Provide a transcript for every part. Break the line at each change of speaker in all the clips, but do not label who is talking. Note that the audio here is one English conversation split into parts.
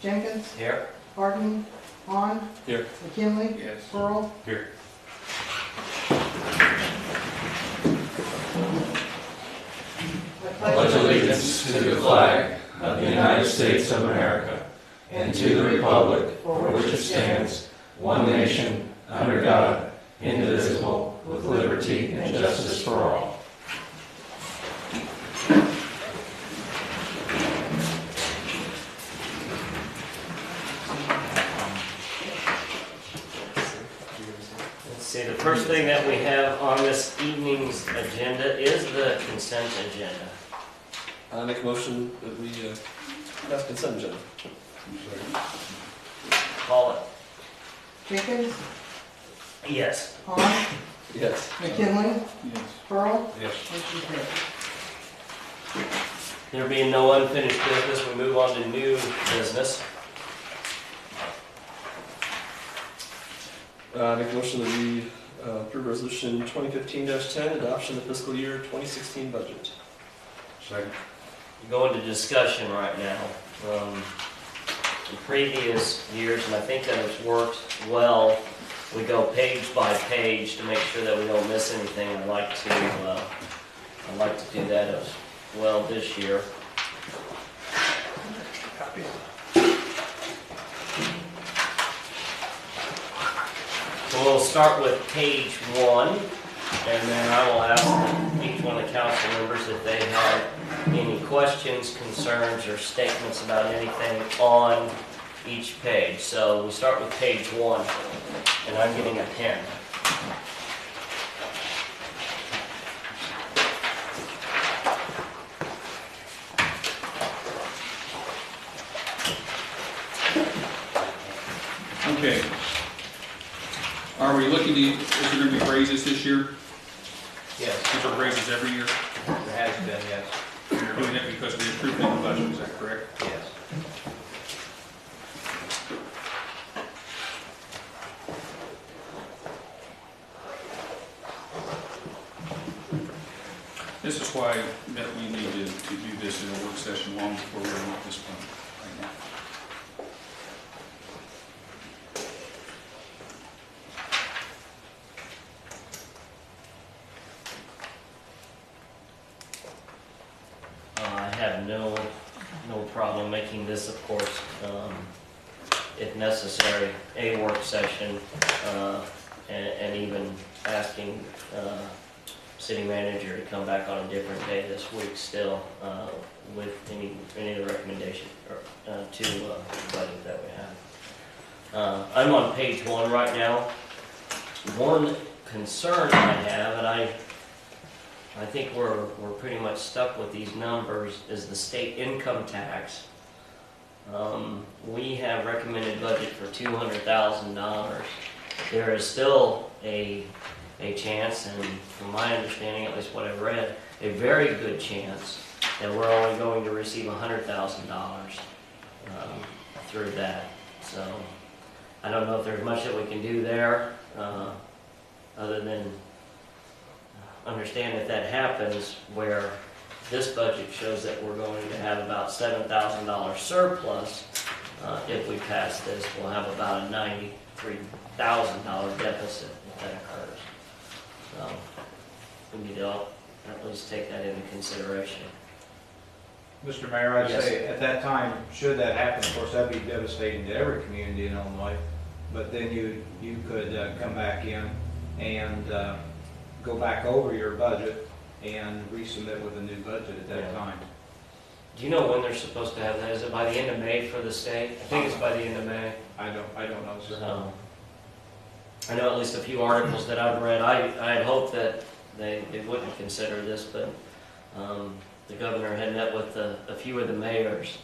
Jenkins,
Here.
Harding, Hahn,
Here.
McKinley,
Yes.
Pearl.
Here.
pledge allegiance to the flag of the United States of America and to the republic for which it stands, one nation, under God, indivisible, with liberty and justice for all.
Let's see, the first thing that we have on this evening's agenda is the consent agenda.
I make a motion that we pass consent agenda.
Call it.
Jenkins,
Yes.
Hahn,
Yes.
McKinley,
Yes.
Pearl.
Yes.
Motion carried.
There being no unfinished business, we move on to new business.
I make a motion that we approve resolution 2015-10, adoption of fiscal year 2016 budget.
Second.
We go into discussion right now. In previous years, and I think that it's worked well, we go page by page to make sure that we don't miss anything. I'd like to do that as well this year. So we'll start with page 1, and then I will ask each one of the council members if they have any questions, concerns, or statements about anything on each page. So we start with page 1, and I'm getting a pen.
Okay. Are we looking to, is there going to be raises this year?
Yes,
Is there raises every year?
there has been, yes,
And you're doing that because we approved it in the budget, is that correct?
yes.
This is why that we need to do this in a work session long before we're at this point right now.
I have no problem making this, of course, if necessary, a work session, and even asking city manager to come back on a different day this week still, with any of the recommendation to the budget that we have. I'm on page 1 right now. One concern I have, and I think we're pretty much stuck with these numbers, is the state income tax. We have recommended budget for $200,000. There is still a chance, and from my understanding, at least what I've read, a very good chance that we're only going to receive $100,000 through that. So I don't know if there's much that we can do there, other than understand if that happens, where this budget shows that we're going to have about $7,000 surplus. If we pass this, we'll have about a $93,000 deficit if that occurs. So we need to at least take that into consideration.
Mr. Mayor, I'd
Yes.
say at that time, should that happen, of course, that'd be devastating to every community in Illinois. But then you could come back in and go back over your budget and resubmit with a new budget at that
Yeah.
time.
Do you know when they're supposed to have that? Is it by the end of May for the state? I think it's by the end of May.
I don't know, sir.
So, I know at least a few articles that I've read, I had hoped that they wouldn't consider this, but the governor had met with a few of the mayors,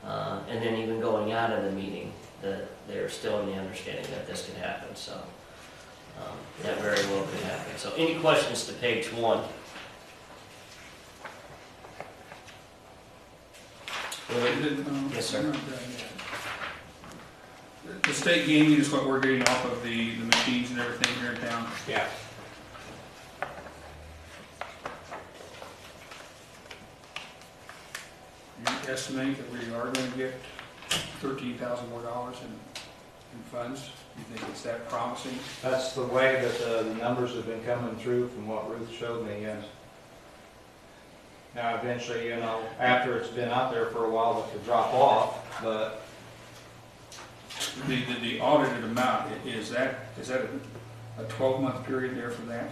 and then even going out of the meeting, that they're still in the understanding that this could happen, so that very well could happen. So any questions to page 1? Yes, sir.
The state gaming is what we're getting off of the machines and everything here in town.
Yeah.
You estimate that we are going to get $13,000 more in funds? You think it's that promising?
That's the way that the numbers have been coming through from what Ruth showed me, yes. Now, eventually, you know, after it's been out there for a while, it could drop off, but
The audited amount, is that a 12-month period there for that?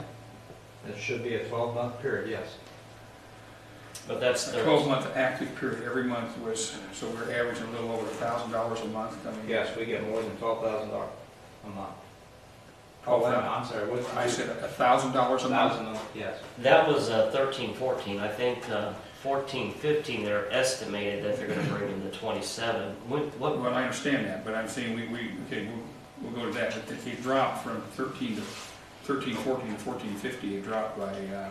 it should be a 12-month period, yes.
But that's
A
their,
12-month active period, every month was, so we're averaging a little over $1,000 a month coming in.
Yes, we get more than $12,000 a month. Oh, wait a minute, I'm sorry, what's?
I said $1,000 a month.
1,000, yes.
that was 13, 14. I think 14, 15, they're estimated that they're gonna bring in the 27. What,
Well, I understand that, but I'm saying okay, we'll go to that. But if it dropped from 13, 14 to 14, 50, it dropped by a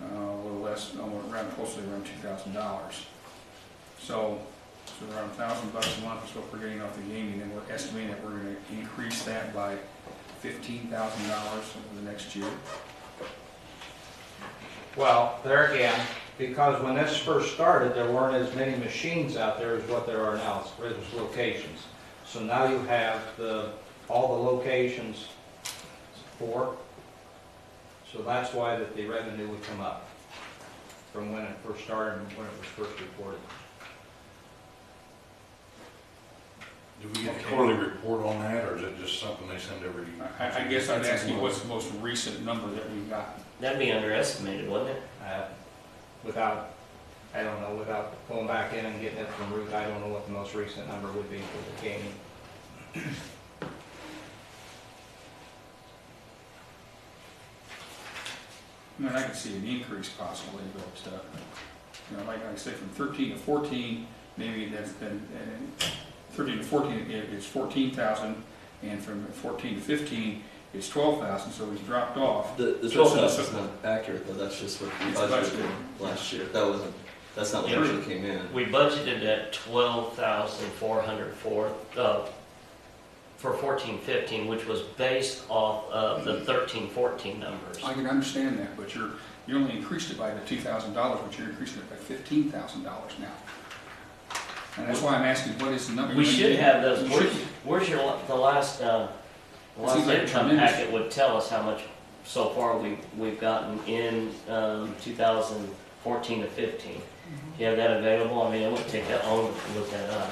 little less, around closely around $2,000. So around $1,000 a month is what we're getting off the gaming, and we're estimating that we're going to increase that by $15,000 over the next year.
Well, there again, because when this first started, there weren't as many machines out there as what there are now, as locations. So now you have all the locations for, so that's why that the revenue would come up from when it first started and when it was first reported.
Do we get a quarterly report on that, or is it just something they send every?
I guess I'd ask you what's the most recent number that we've got?
that'd be underestimated, wouldn't it?
Without going back in and getting it from Ruth, I don't know what the most recent number would be for the gaming.
I mean, I could see an increase possibly, but, like I say, from 13 to 14, maybe that's been, 13 to 14 is 14,000, and from 14 to 15 is 12,000, so he's dropped off.
The
So-
12,000 is not accurate, though, that's just what we
It's
budgeted
budgeted.
last year. That's not what
Yeah.
actually came in.
We budgeted at 12,404 for 14, 15, which was based off of the 13, 14 numbers.
I can understand that, but you only increased it by the $2,000, but you're increasing it by $15,000 now. And that's why I'm asking, what is the number?
We should have those.
You should-
Where's the last
seems like
income
tremendous.
packet would tell us how much so far we've gotten in 2014 to 15. Do you have that available? I mean, it would take that long to look that up.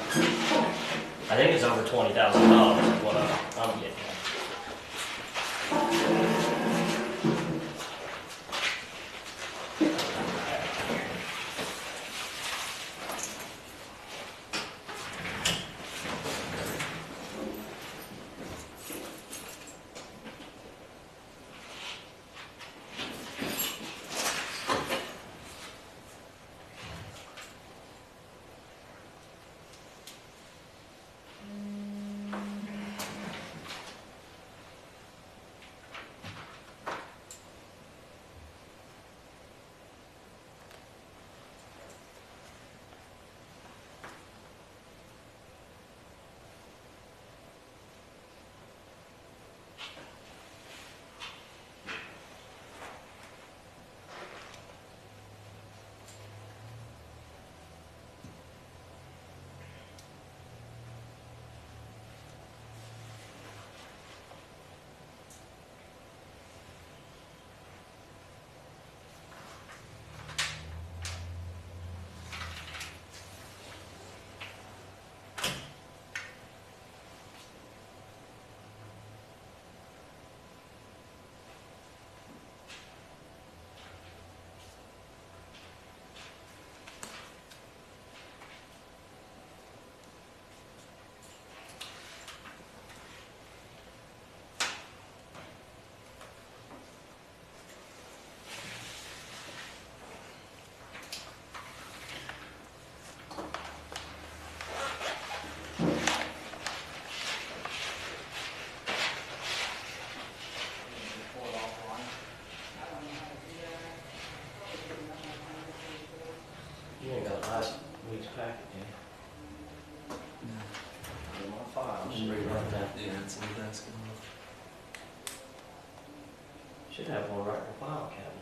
I think it's over $20,000 is what I'm getting at. You ain't got last week's packet, do you? In my file, just rerun that.
Yeah, it's in the basket.
Should have one right in the file cabinet.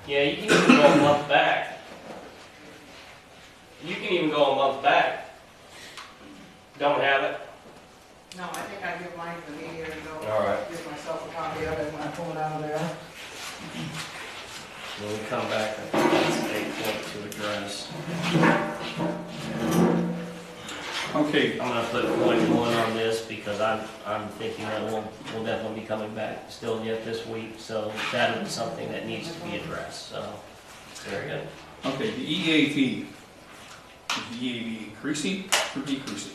Yeah, you can even go a month back. You can even go a month back. Don't have it?
No, I think I give mine to me here and go.
All right.
Give myself a copy of it when I pull it out of there.
When we come back, I think it's 8.2 address.
Okay,
I'm gonna put point 1 on this because I'm thinking that we'll definitely be coming back still yet this week. So that is something that needs to be addressed, so, very good.
okay, the EAV. Is the EAV increasing or decreasing?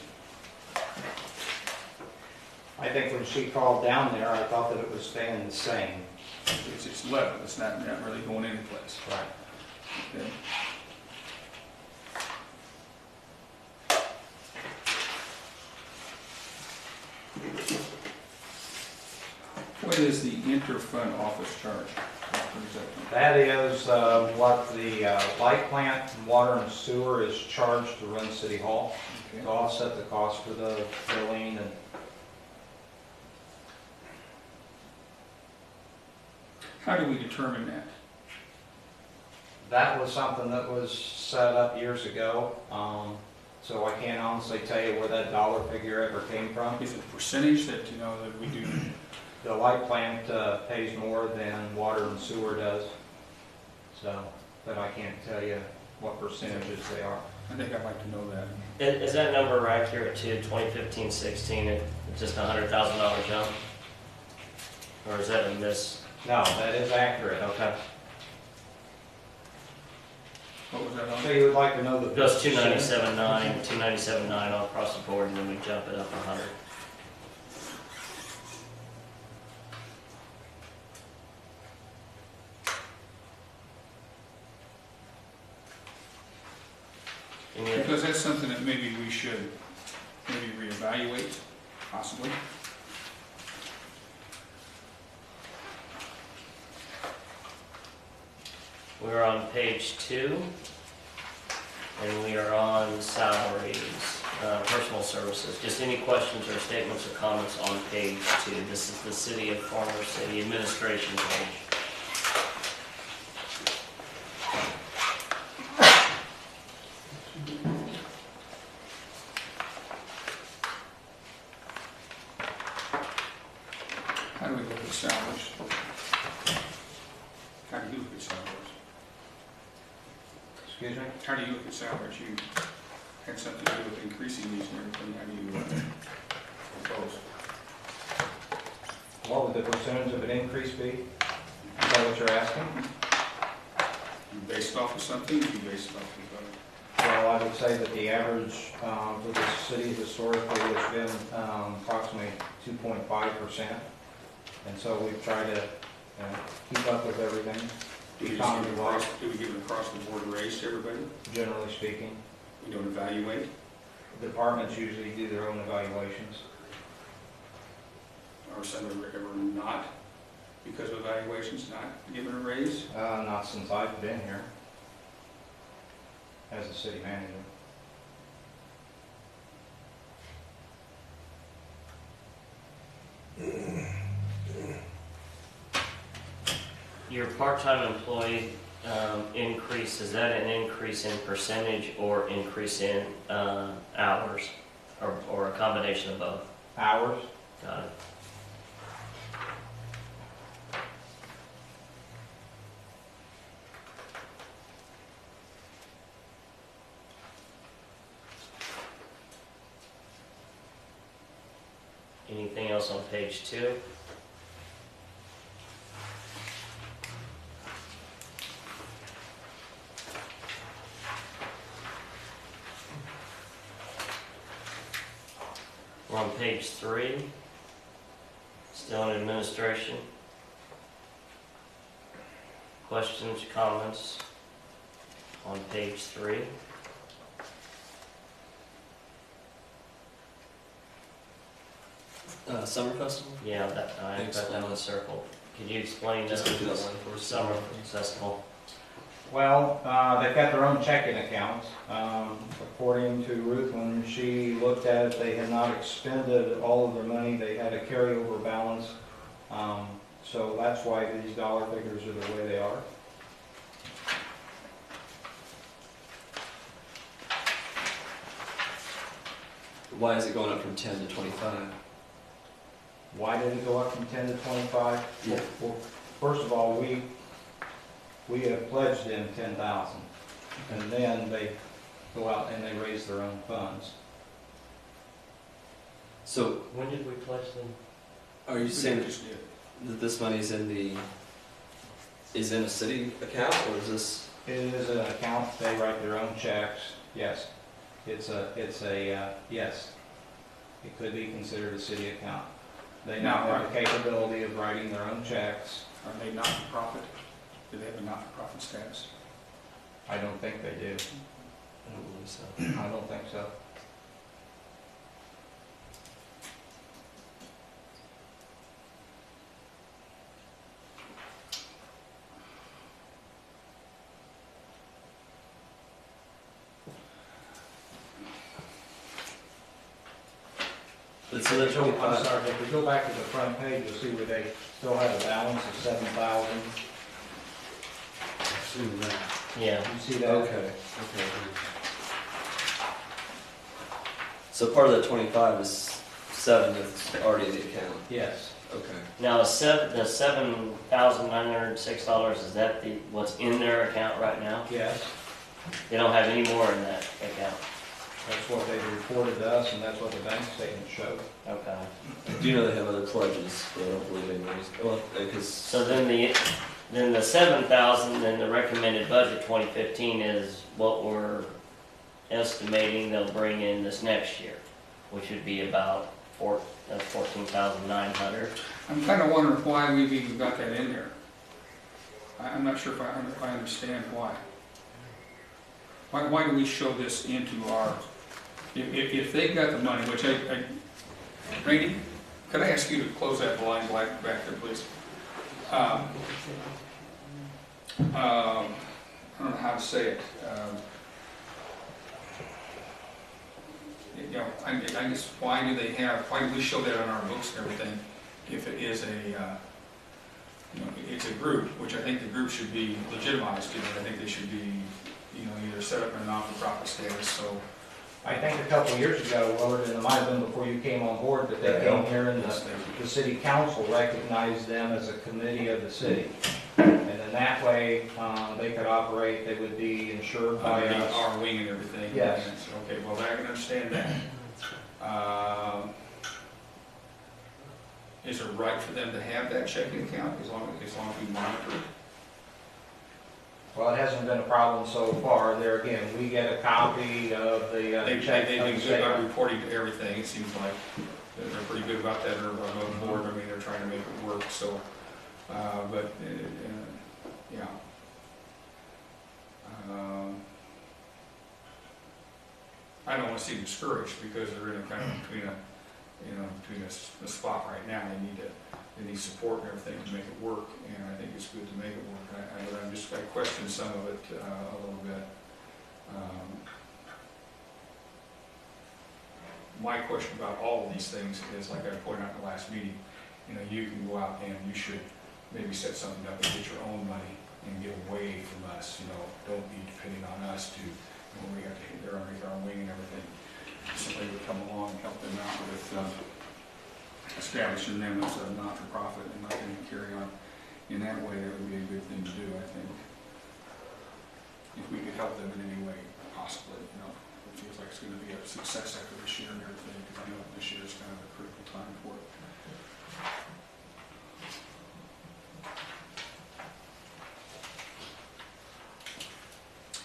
I think when she called down there, I thought that it was staying the same.
It's level, it's not really going anyplace.
Right.
Okay. What is the interfund office charge? What is that?
That is what the light plant, and water and sewer is charged to run City Hall,
Okay.
to offset the cost for the billing and
How do we determine that?
that was something that was set up years ago. So I can't honestly tell you where that dollar figure ever came from.
Is it a percentage that, that we do?
The light plant pays more than water and sewer does. So, but I can't tell you what percentages they are.
I think I'd like to know that.
Is that number accurate to 2015-16, it's just a $100,000 jump? Or is that a miss?
No, that is accurate.
Okay.
What was that on?
So you would like to know the...
It goes 297.9 all across the board, and then we jump it up 100. And yet-
Because that's something that maybe we should reevaluate, possibly.
We're on page 2, and we are on salaries, personal services. Just any questions or statements or comments on page 2. This is the City of Farmer City Administration page.
How do we look at salaries? How do you look at salaries?
Excuse me?
How do you look at salaries? You had something to do with increasing these and everything. How do you propose?
What would the percentage of an increase be? Is that what you're asking?
You based off of something, or you based off of,
Well, I would say that the average for the city historically has been approximately 2.5%. And so we've tried to keep up with everything,
do we give an across the board raise to everybody?
generally speaking.
We don't evaluate?
Departments usually do their own evaluations.
Or some ever not, because of evaluations, not given a raise?
Not since I've been here as a city manager.
Your part-time employee increase, is that an increase in percentage or increase in hours? Or a combination of both?
Hours?
Got it. Anything else on page 2? We're on page 3, still in administration. Questions, comments on page 3?
Summer Festival?
Yeah, that, I got that one circled. Could you explain
Just
that?
do that one for us.
Summer Festival.
Well, they've got their own checking accounts. According to Ruth, when she looked at it, they had not expended all of their money. They had a carryover balance. So that's why these dollar figures are the way they are.
Why is it going up from 10 to 25?
Why did it go up from 10 to 25?
Yeah.
Well, first of all, we have pledged them 10,000, and then they go out and they raise their own funds.
So
When did we pledge them?
are you saying that
Just did.
this money is in a city account, or is this?
It is an account, they write their own checks, yes. Yes. It could be considered a city account. They now have the capability of writing their own checks.
Are they not-for-profit? Do they have a not-for-profit status?
I don't think they do.
I don't believe so.
I don't think so.
But so the
I'm
25.
sorry, if we go back to the front page, you'll see where they still have a balance of 7,000.
Seen that.
Yeah,
You see that?
Okay. So part of the 25 is 7 that's already in the account.
Yes.
Okay.
now the $7,906, is that what's in their account right now?
Yes.
They don't have any more in that account?
That's what they reported to us, and that's what the bank statement showed.
Okay.
Do you know they have other pledges? They don't believe in these. Well, because
So then the 7,000, then the recommended budget 2015 is what we're estimating they'll bring in this next year, which would be about 14,900.
I'm kind of wondering why we've even got that in there. I'm not sure if I understand why. Why do we show this into our, if they've got the money, which Randy, could I ask you to close that blind back there, please? I don't know how to say it. I guess, why do we show that on our books and everything if it is it's a group, which I think the group should be legitimized, I think they should be, either set up in a non-for-profit status, so.
I think a couple of years ago, Willard, and it might have been before you came on board, but they came here and the city council recognized them as a committee of the city. And then that way, they could operate, they would be insured by us.
Our wing and everything.
Yes.
Okay, well, I can understand that. Is it right for them to have that checking account as long as we monitor it?
Well, it hasn't been a problem so far. There again, we get a copy of the
They've
check.
been good about reporting to everything, it seems like. They're pretty good about that, or on board, they're trying to make it work, so, yeah. I don't want to see them discouraged, because they're in a kind of between a spot right now. They need support and everything to make it work, and I think it's good to make it work. I question some of it a little bit. My question about all of these things is, like I pointed out in the last meeting, you can go out and you should maybe set something up and get your own money and get away from us, don't be depending on us to, when we have to hit there and make our wing and everything. Somebody would come along and help them out with establishing them as a not-for-profit and letting them carry on in that way. That would be a good thing to do, I think. If we could help them in any way, possibly, it feels like it's going to be a success after this year and everything, because I know this year is kind of a critical time for it.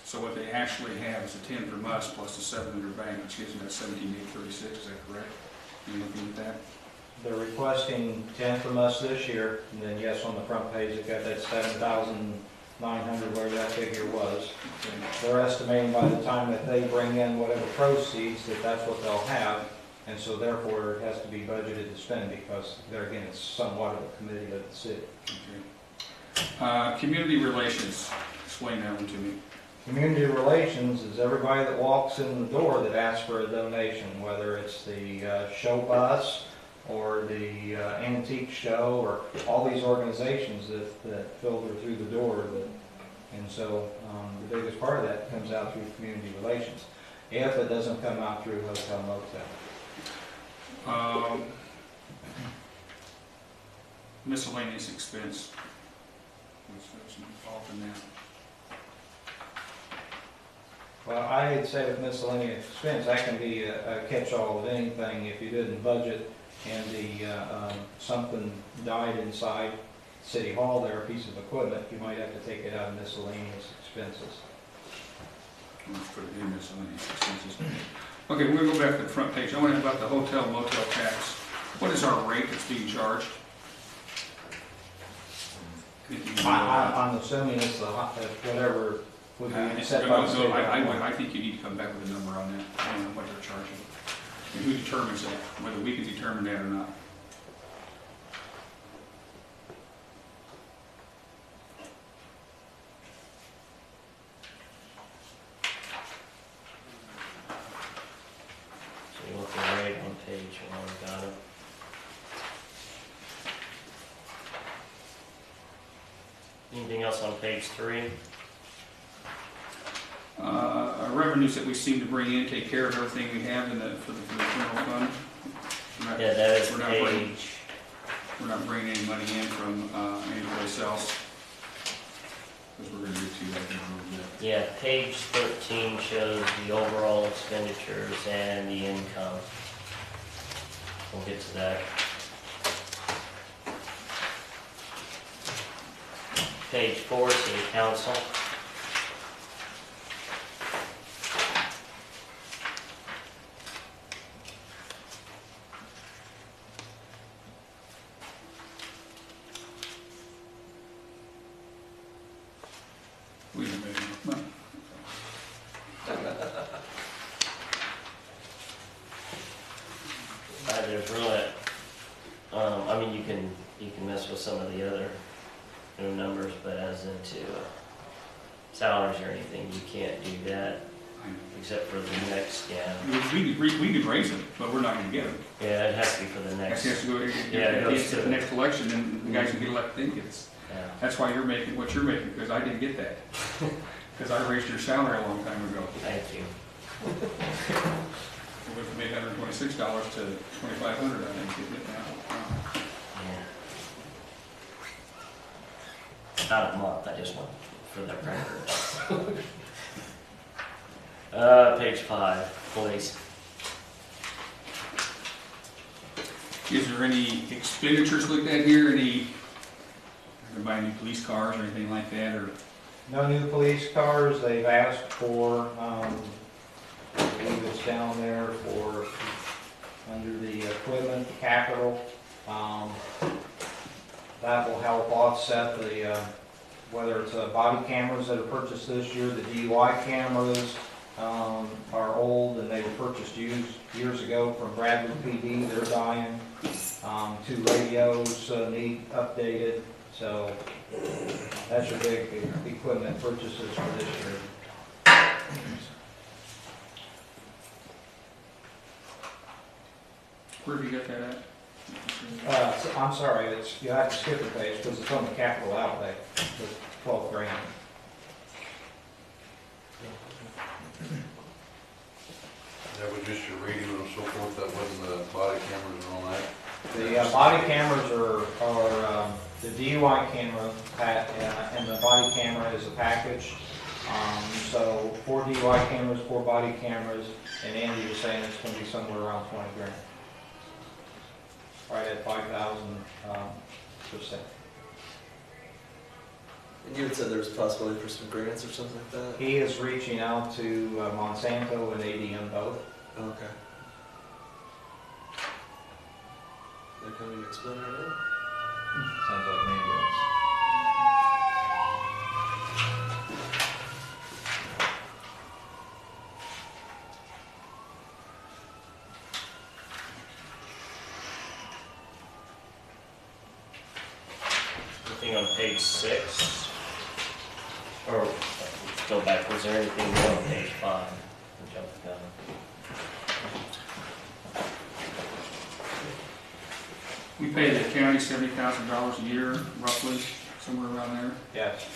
So what they actually have is a 10 from us plus the 7 in their bank, which gives them that 17,836, is that correct? You looking at that?
They're requesting 10 from us this year, and then yes, on the front page, they've got that 7,900, whatever that figure was.
Okay.
They're estimating by the time that they bring in whatever proceeds, that that's what they'll have, and so therefore it has to be budgeted to spend, because there again, it's somewhat of a committee of the city.
Okay. Community relations, explain that one to me.
Community relations is everybody that walks in the door that asks for a donation, whether it's the show bus or the antique show, or all these organizations that filter through the door. And so the biggest part of that comes out through community relations, if it doesn't come out through hotel motel.
Miscellaneous expense. What's involved in that?
Well, I'd say with miscellaneous expense, that can be a catch-all of anything. If you didn't budget and something died inside City Hall there, a piece of equipment, you might have to take it out of miscellaneous expenses.
Let's put it in miscellaneous expenses. Okay, we're gonna go back to the front page. I want to know about the hotel motel tax. What is our rate that's being charged?
I'm assuming it's whatever would be set by the state.
I think you need to come back with a number on that, on what they're charging. And who determines that, whether we can determine that or not.
So you look right on page 1, got it. Anything else on page 3?
Our revenues that we seem to bring in take care of everything we have in for the general fund.
Yeah, that is
We're not bringing-
page,
We're not bringing any money in from anyplace else. Because we're gonna get to that in a little bit.
yeah, page 13 shows the overall expenditures and the income. We'll get to that. Page 4, city council.
We didn't make enough money.
There's really, I mean, you can mess with some of the other numbers, but as into salaries or anything, you can't do that except for the next, yeah.
We could raise it, but we're not gonna get it.
Yeah, it has to be for the
It
next,
has to go,
Yeah, it goes
to the
to-
next election, and the guys who get elected think it's,
yeah.
that's why you're making what you're making, because I didn't get that. Because I raised your salary a long time ago.
Thank you.
We went from $826 to $2,500, I think, isn't it now?
Yeah. Not a month, I just want for the record. Page 5, police.
Is there any expenditures looked at here, any, to buy new police cars or anything like that, or?
No new police cars. They've asked for, I believe it's down there for, under the equipment, the capital. That will help offset the, whether it's body cameras that are purchased this year, the DUI cameras are old and they were purchased years ago from Bradford PD. They're dying. 2 radios need updated. So that's your big equipment purchases for this year.
Where have you got that at?
I'm sorry, you have to skip a page because it's on the capital outlay, the 12 grand.
That was just your radio and so forth, that wasn't the body cameras and all that?
The body cameras are the DUI camera and the body camera is a package. So 4 DUI cameras, 4 body cameras, and Andy was saying it's going to be somewhere around 20 grand. Right at 5,000%.
And you had said there was a possibility for some grants or something like that?
He is reaching out to Monsanto and ADM both.
Okay. They're coming to explain right now?
Sounds like an ambulance.
Anything on page 6? Or let's go back, was there anything more on page 5? Jump the gun.
We pay the county $70,000 a year, roughly, somewhere around there.
Yes.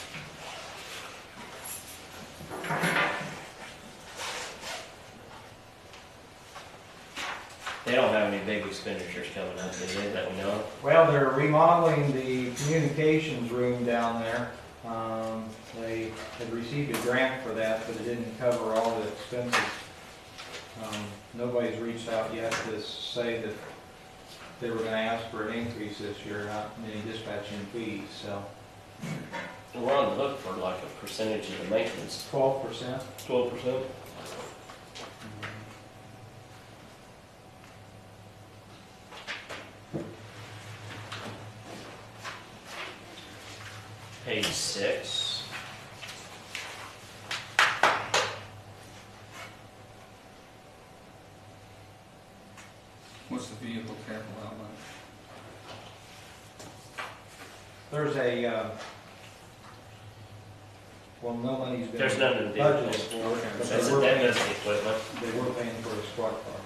They don't have any big expenditures coming up, do they, that we know of?
Well, they're remodeling the communications room down there. They had received a grant for that, but it didn't cover all the expenses. Nobody's reached out yet to say that they were gonna ask for an increase this year, not any dispatching fees, so.
We're on the hook for like a percentage of the maintenance.
12%.
12%.
Page 6.
What's the vehicle capital outlay?
There's a, well, no money's been.
There's none in the
budgeted
vehicle.
for, but
That's
they were
that
paying,
does the equipment.
they were paying for a squad car.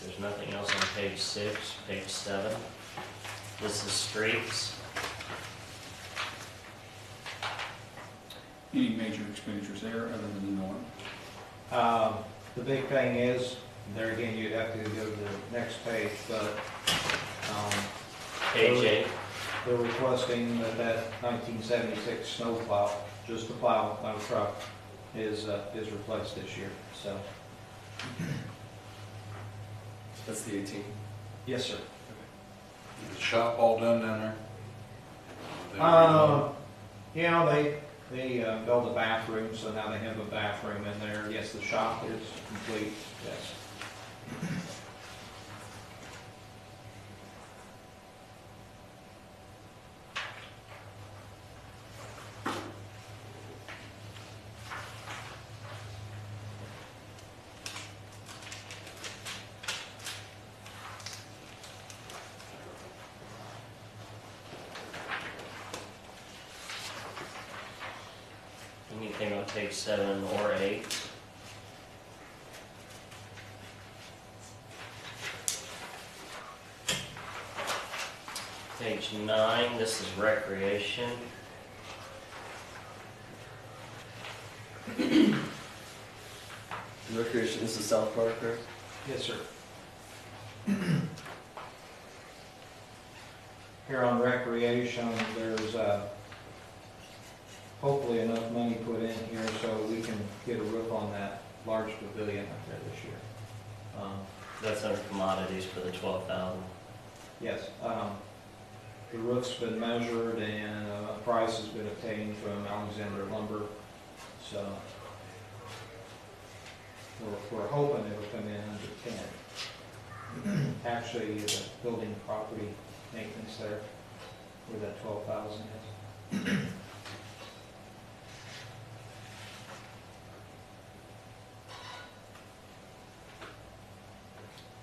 There's nothing else on page 6, page 7. This is streets.
Any major expenditures there other than the norm?
The big thing is, there again, you'd have to go to the next page, but,
Page 8.
they're requesting that 1976 snow plow, just the plow, not a truck, is replaced this year, so.
That's the 18.
Yes, sir.
Is the shop all done down there?
You know, they built a bathroom, so now they have a bathroom in there. Yes, the shop is complete, yes.
Anything on page 7 or 8? Page 9, this is recreation.
Recreation, this is South Park, right?
Yes, sir. Here on recreation, there's hopefully enough money put in here so we can get a roof on that large pavilion up there this year.
That's under commodities for the 12,000.
Yes, the roof's been measured and a price has been obtained from Alexander Lumber, so we're hoping it'll come in under 10. Actually, the building property maintenance there, where that 12,000 is.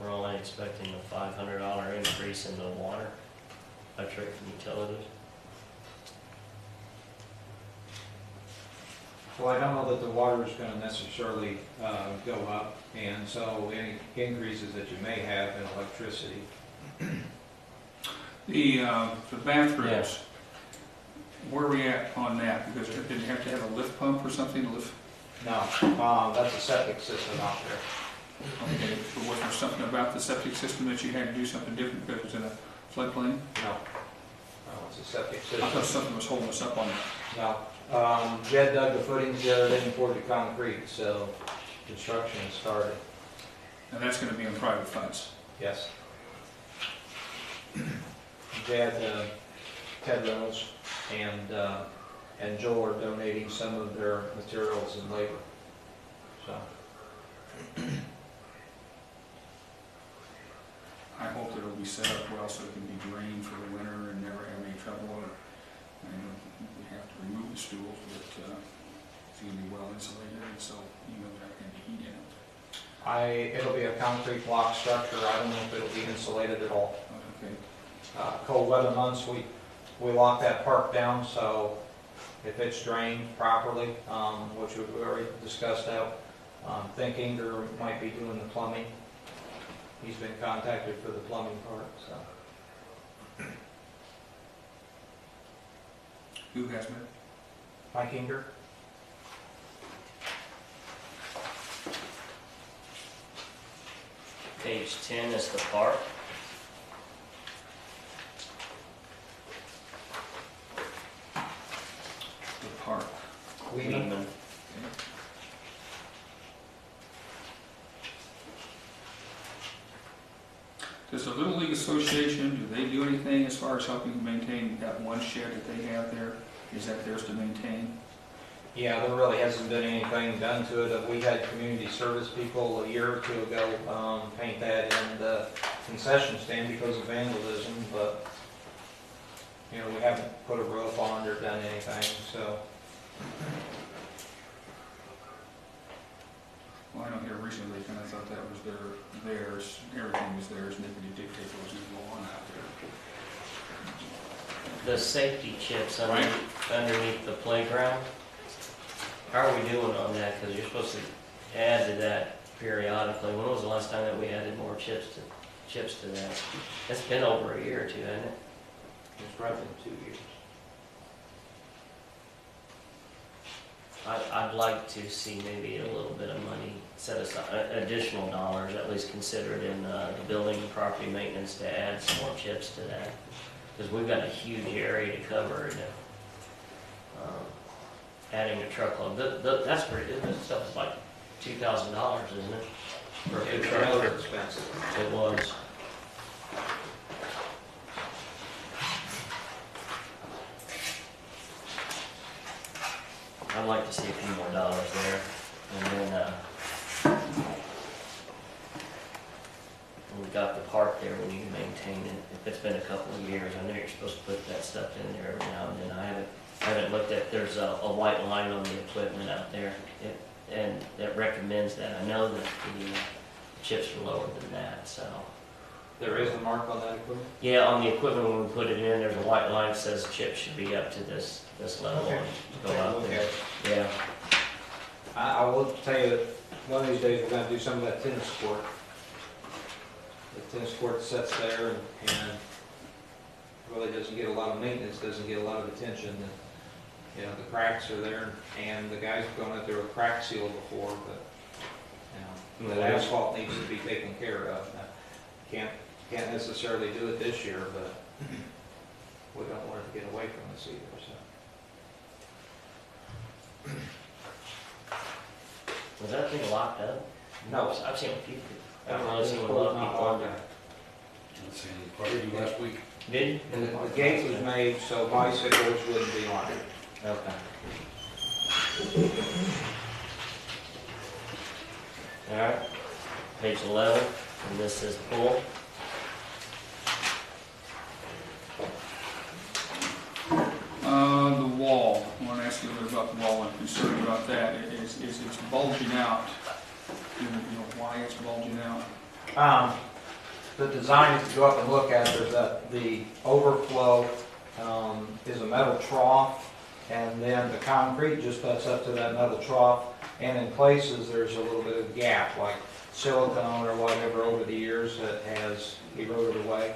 We're only expecting a $500 increase in the water, electric, and utilities.
Well, I don't know that the water is gonna necessarily go up, and so any increases that you may have in electricity.
The bathrooms, where are we at on that? Because did you have to have a lift pump or something to lift?
No, that's a septic system out there.
Okay, so was there something about the septic system that you had to do something different because it was in a floodplain?
No, it's a septic
I thought
system.
something was holding us up on that.
No, Jed dug the footings the other day and poured the concrete, so construction has started.
And that's gonna be on private funds.
Yes. Jed, Ted Reynolds, and Joel are donating some of their materials and labor, so.
I hope that it'll be set up well so it can be drained for the winter and never have any trouble. And we have to remove the stools, but it's gonna be well insulated, and so you know that can be heat in it.
It'll be a concrete block structure. I don't know if it'll be insulated at all.
Okay.
Cold weather months, we lock that park down, so if it's drained properly, which we already discussed out. Think Inger might be doing the plumbing. He's been contacted for the plumbing part, so.
Who has been?
Mike Inger?
Page 10 is the park.
The park.
Weedman.
Does the Little League Association, do they do anything as far as helping maintain that one shed that they have there? Is that theirs to maintain?
Yeah, there really hasn't been anything done to it. We had community service people a year or two ago paint that in the concession stand because of vandalism, but, you know, we haven't put a roof on or done anything, so.
Well, I know here recently, kind of thought that was theirs, everything was theirs, and they could dictate what was going to go on out there.
The safety chips underneath the playground. How are we doing on that? Because you're supposed to add to that periodically. When was the last time that we added more chips to that? It's been over a year or two, hasn't it?
It's probably 2 years.
I'd like to see maybe a little bit of money set aside, additional dollars, at least considered in the building and property maintenance to add some more chips to that. Because we've got a huge area to cover and adding a truckload. That's pretty good. This stuff is like $2,000, isn't it? For a good
It's
truckload.
rather expensive.
It was. I'd like to see a few more dollars there. And then, we've got the park there, we need to maintain it. If it's been a couple of years, I know you're supposed to put that stuff in there every now and then. I haven't looked at, there's a white line on the equipment out there. And that recommends that. I know that the chips are lower than that, so.
There is a mark on that equipment?
Yeah, on the equipment, when we put it in, there's a white line that says chips should be up to this level
Okay.
and go out there. Yeah.
I will tell you that one of these days we're gonna do some of that tennis court. The tennis court sits there and really doesn't get a lot of maintenance, doesn't get a lot of attention. And, you know, the cracks are there and the guys have gone out there with crack seal before, but, you know, that asphalt needs to be taken care of. Now, can't necessarily do it this year, but we don't want it to get away from us either, so.
Was that thing locked up?
No.
I've seen a few, I've really seen a lot of people on there.
Let's see, party last week.
Did you?
And the gate was made so bicycles wouldn't be on it.
Okay. All right, page 11, and this is pool.
The wall, I want to ask you a little bit about the wall. I'm concerned about that. It's bulging out. You know why it's bulging out?
The design is to go up and look at, there's the overflow is a metal trough, and then the concrete just butts up to that metal trough, and in places there's a little bit of gap, like silicone or whatever over the years that has eroded away.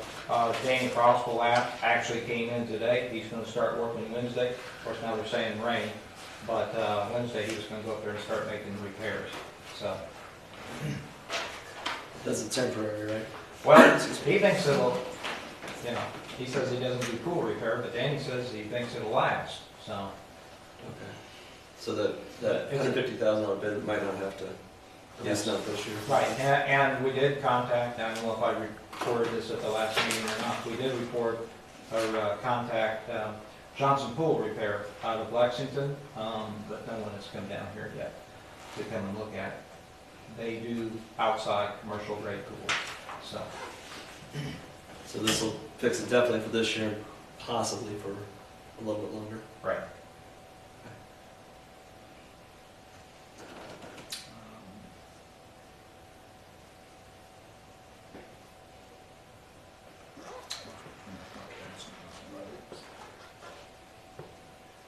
Danny Crossville actually came in today. He's going to start working Wednesday. Of course, now they're saying rain, but Wednesday he was going to go up there and start making repairs. So,
That's a temporary, right?
well, he thinks it'll, you know, he says he doesn't do pool repair, but Danny says he thinks it'll last. So,
Okay. So that
Is it-
$150,000 bid might not have to, at
Yes.
least not this year.
right, and we did contact, I don't know if I reported this at the last meeting or not, we did report or contact Johnson Pool Repair out of Lexington, but no one has come down here yet to come and look at it. They do outside commercial grade pools, so.
So this will fix it definitely for this year, possibly for a little bit longer.
Right.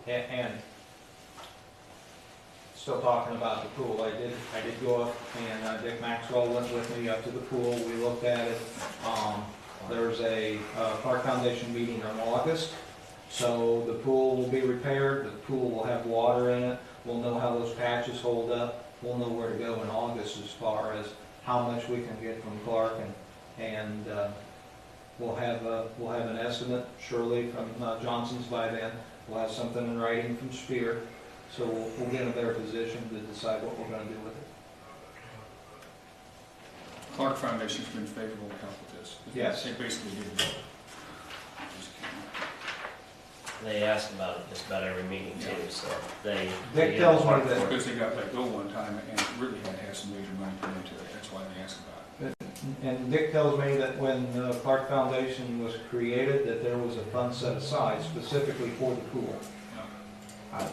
And still talking about the pool, I did go up, and Dick Maxwell went with me up to the pool, we looked at it. There's a Clark Foundation meeting in August, so the pool will be repaired, the pool will have water in it, we'll know how those patches hold up, we'll know where to go in August as far as how much we can get from Clark, and we'll have an estimate surely from Johnson's by then. We'll have something in writing from Spear, so we'll get in a better position to decide what we're gonna do with it.
Clark Foundation's been favorable to help with this.
Yes.
They basically did it.
They ask about it just about every meeting too, so they.
Dick tells me that,
Because they got let go one time and really had to have some major money put into it, that's why they asked about it.
and Dick tells me that when Clark Foundation was created, that there was a fund set aside specifically for the pool. I-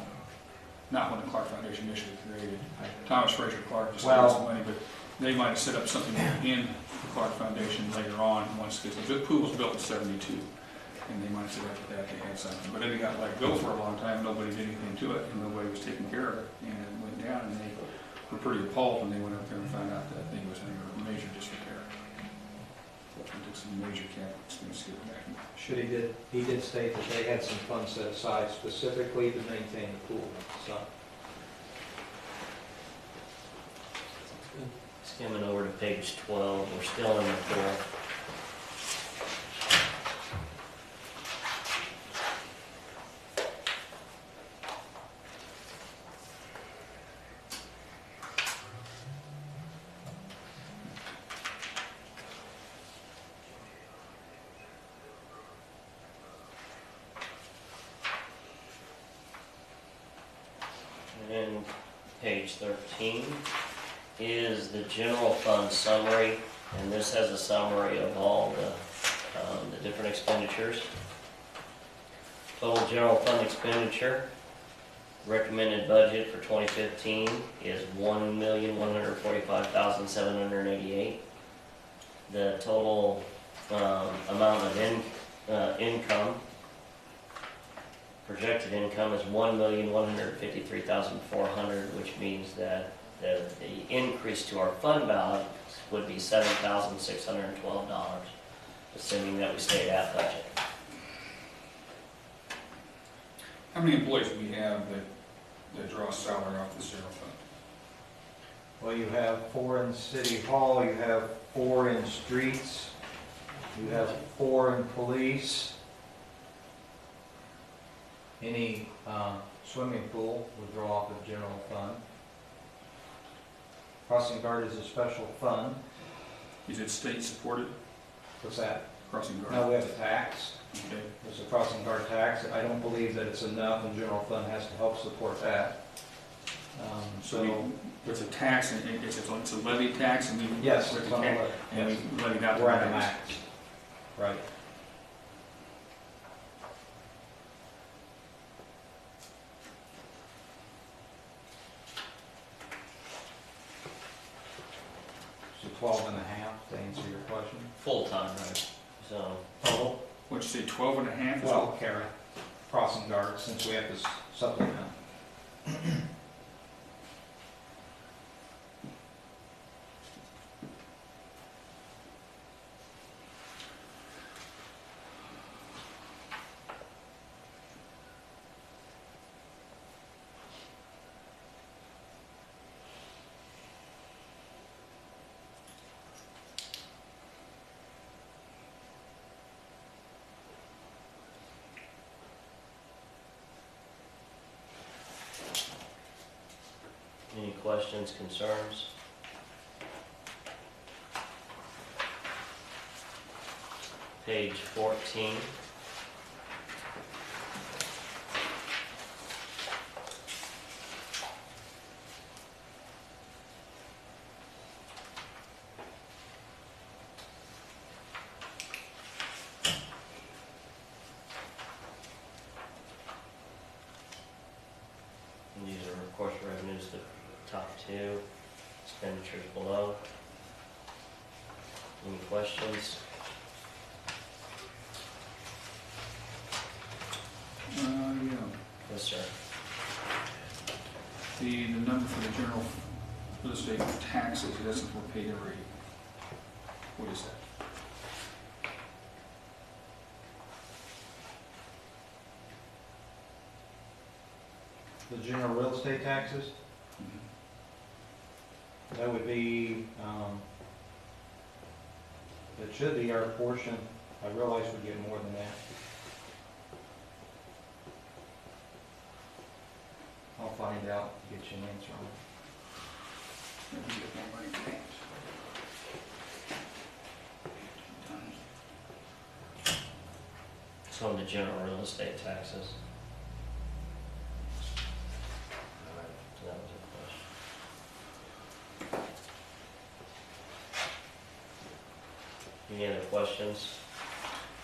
Not when the Clark Foundation initially created. Thomas Fraser Clark just
Well-
had some money, but they might have set up something in the Clark Foundation later on, once, because the pool was built in '72, and they might have set up that they had something. But then it got let go for a long time, nobody did anything to it, and nobody was taking care of it, and it went down, and they were pretty appalled when they went up there and found out that thing was under major disrepair. It took some major capital expense to get it back.
He did state that they had some funds set aside specifically to maintain the pool, so.
Skimming over to page 12, we're still in the pool. And page 13 is the general fund summary, and this has a summary of all the different expenditures. Total general fund expenditure, recommended budget for 2015 is $1,145,788. The total amount of income, projected income is $1,153,400, which means that the increase to our fund balance would be $7,612, assuming that we stayed at budget.
How many employees do we have that draw salary off the general fund?
Well, you have 4 in City Hall, you have 4 in streets, you have 4 in police. Any swimming pool would draw off the general fund. Crossing guard is a special fund.
Is it state supported,
What's that?
crossing guard?
Now we have a tax.
Okay.
There's a crossing guard tax. I don't believe that it's enough, and general fund has to help support that. So,
It's a tax, and it's a levy tax, and we.
yes,
we
it's on the list.
And
Yes.
we levied out the
We're at the
max.
max. Right. So 12 and a half, to answer your question.
Full-time, right? So,
Total?
What'd you say, 12 and a half?
Well, Kara, crossing guard, since we have this supplement.
any questions, concerns? Page 14. And these are, of course, revenues, the top two, expenditures below. Any questions?
Yeah.
Yes, sir.
The number for the general real estate taxes, it doesn't for paid every, what is that?
The general real estate taxes, that would be, it should be our portion. I realize we get more than that. I'll find out, get you an answer on it.
Let me get more money back.
It's on the general real estate taxes. That was a question. Any other questions?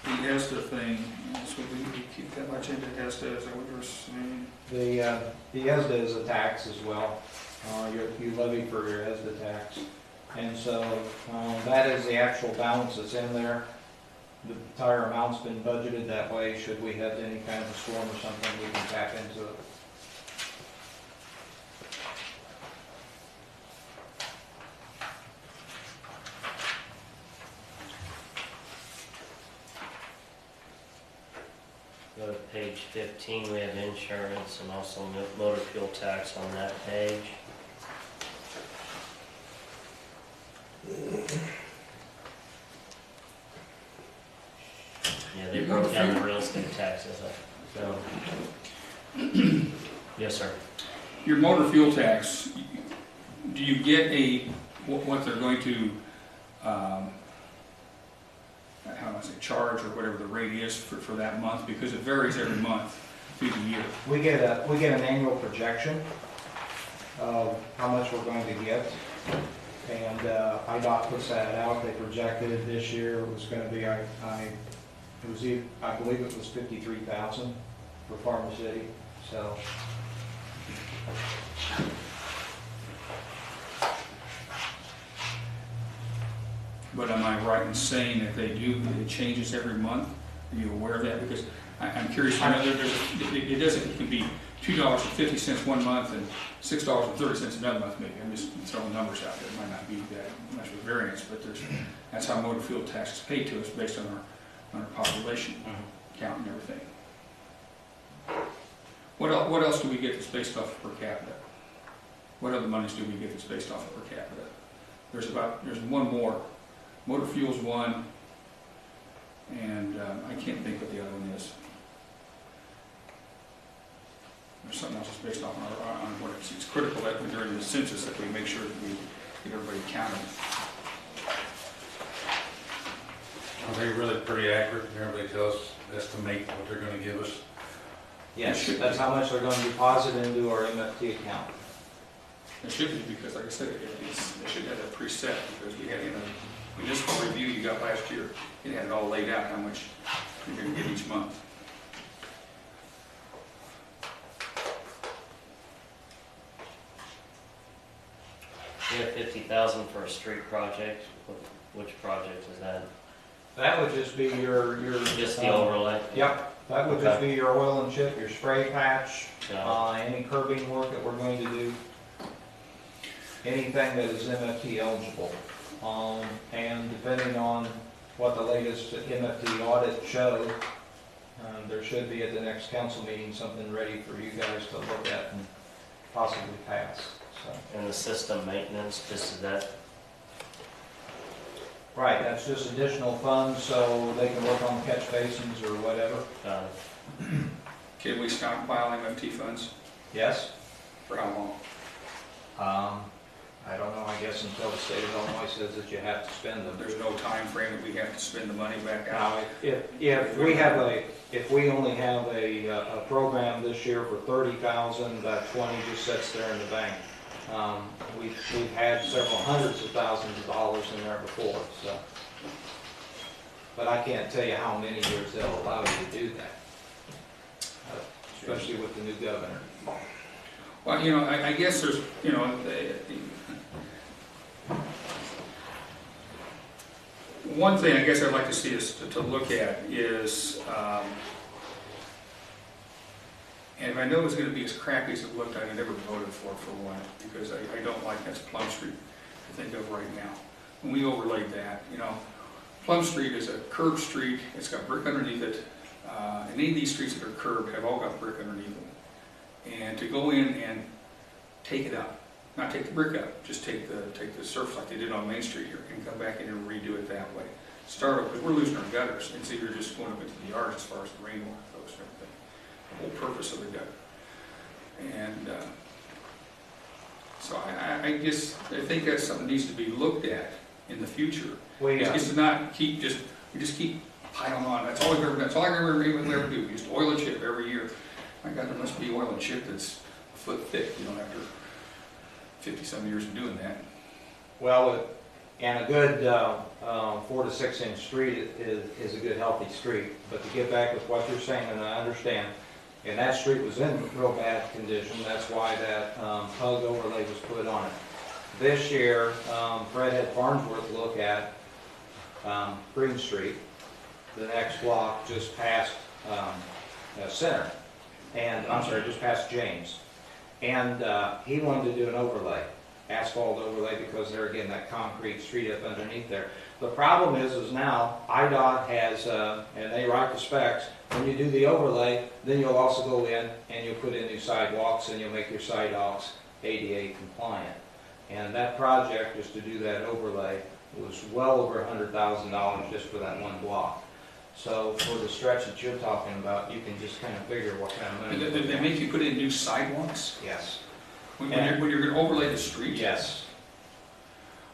The ESTA thing, so we keep that much into ESTA, is that what you were saying?
The ESDA is a tax as well. You levy for your ESDA tax. And so that is the actual balance that's in there. The entire amount's been budgeted that way. Should we have any kind of a storm or something, we can tap into it.
Go to page 15, we have insurance and also motor fuel tax on that page. Yeah, they broke down the real estate taxes. So. Yes, sir.
Your motor fuel tax, do you get what they're going to, how do I say, charge or whatever the rate is for that month? Because it varies every month through the year.
We get an annual projection of how much we're going to get. And IDOT puts that out. They projected this year it was going to be, I believe it was 53,000 for Farmer City. So.
But am I right in saying that it changes every month? Are you aware of that? Because I'm curious, I know it can be $2.50 one month and $6.30 another month maybe. I'm just throwing numbers out there. It might not be that much of a variance, but that's how motor fuel tax is paid to us based on our population count and everything. What else do we get that's based off of per capita? What other monies do we get that's based off of per capita? There's one more. Motor fuel's one, and I can't think what the other one is. There's something else that's based off on what it's critical that during the census that we make sure that we get everybody counted.
Are they really pretty accurate? Can everybody tell us, estimate what they're gonna give us?
Yes, that's how much they're going to deposit into our MFT account.
It should be, because like I said, it should have that preset, because we had in a municipal review you got last year, it had it all laid out how much you're going to get each month.
We have 50,000 for a street project. Which project is that?
That would just be your
Just the overlay?
Yep, that would just be your oil and chip, your spray patch,
Got
any curbing work that we're going to do, anything that is MFT eligible. And depending on what the latest MFT audit showed, there should be at the next council meeting something ready for you guys to look at and possibly pass. So.
And the system maintenance, just is that?
Right, that's just additional funds so they can work on catch basins or whatever.
Can we stockpile MFT funds?
Yes?
For how long?
I don't know, I guess until the state of Illinois says that you have to spend them.
There's no time frame that we have to spend the money back out?
Now, if we only have a program this year for 30,000, that 20 just sits there in the bank. We've had several hundreds of thousands of dollars in there before, so. But I can't tell you how many years they'll allow you to do that, especially with the new governor.
Well, I guess there's, one thing I guess I'd like to see us to look at is And if I know it was gonna be as crappy as it looked, I'd have never voted for one, because I don't like, that's Plum Street to think of right now. When we overlaid that, you know, Plum Street is a curved street, it's got brick underneath it, and any of these streets that are curved have all got brick underneath them. And to go in and take it out, not take the brick out, just take the surface like they did on Main Street here, and come back in and redo it that way. Start over, because we're losing our gutters, and so you're just going up into the yards as far as the rainwater goes and everything. The whole purpose of the gutter. And so I think that's something that needs to be looked at in the future. It's to not keep we just keep piling on. That's all I ever do. We just oil and chip every year. My God, there must be oil and chip that's a foot thick, you know, after 50-some years of doing that.
Well, and a good 4 to 6 inch street is a good healthy street. But to get back with what you're saying, and I understand, and that street was in real bad condition. That's why that HUD overlay was put on it. This year, Fred had Farnsworth look at Green Street, the next block just past Center, and I'm sorry, just past James. And he wanted to do an overlay, asphalt overlay, because there again, that concrete street up underneath there. The problem is now IDOT has, and they write the specs, when you do the overlay, then you'll also go in and you'll put in new sidewalks and you'll make your sidewalks ADA compliant. And that project, just to do that overlay, was well over $100,000 just for that one block. So for the stretch that you're talking about, you can just kind of figure what kind of money.
They make you put in new sidewalks?
Yes.
When you're going to overlay the street?
Yes.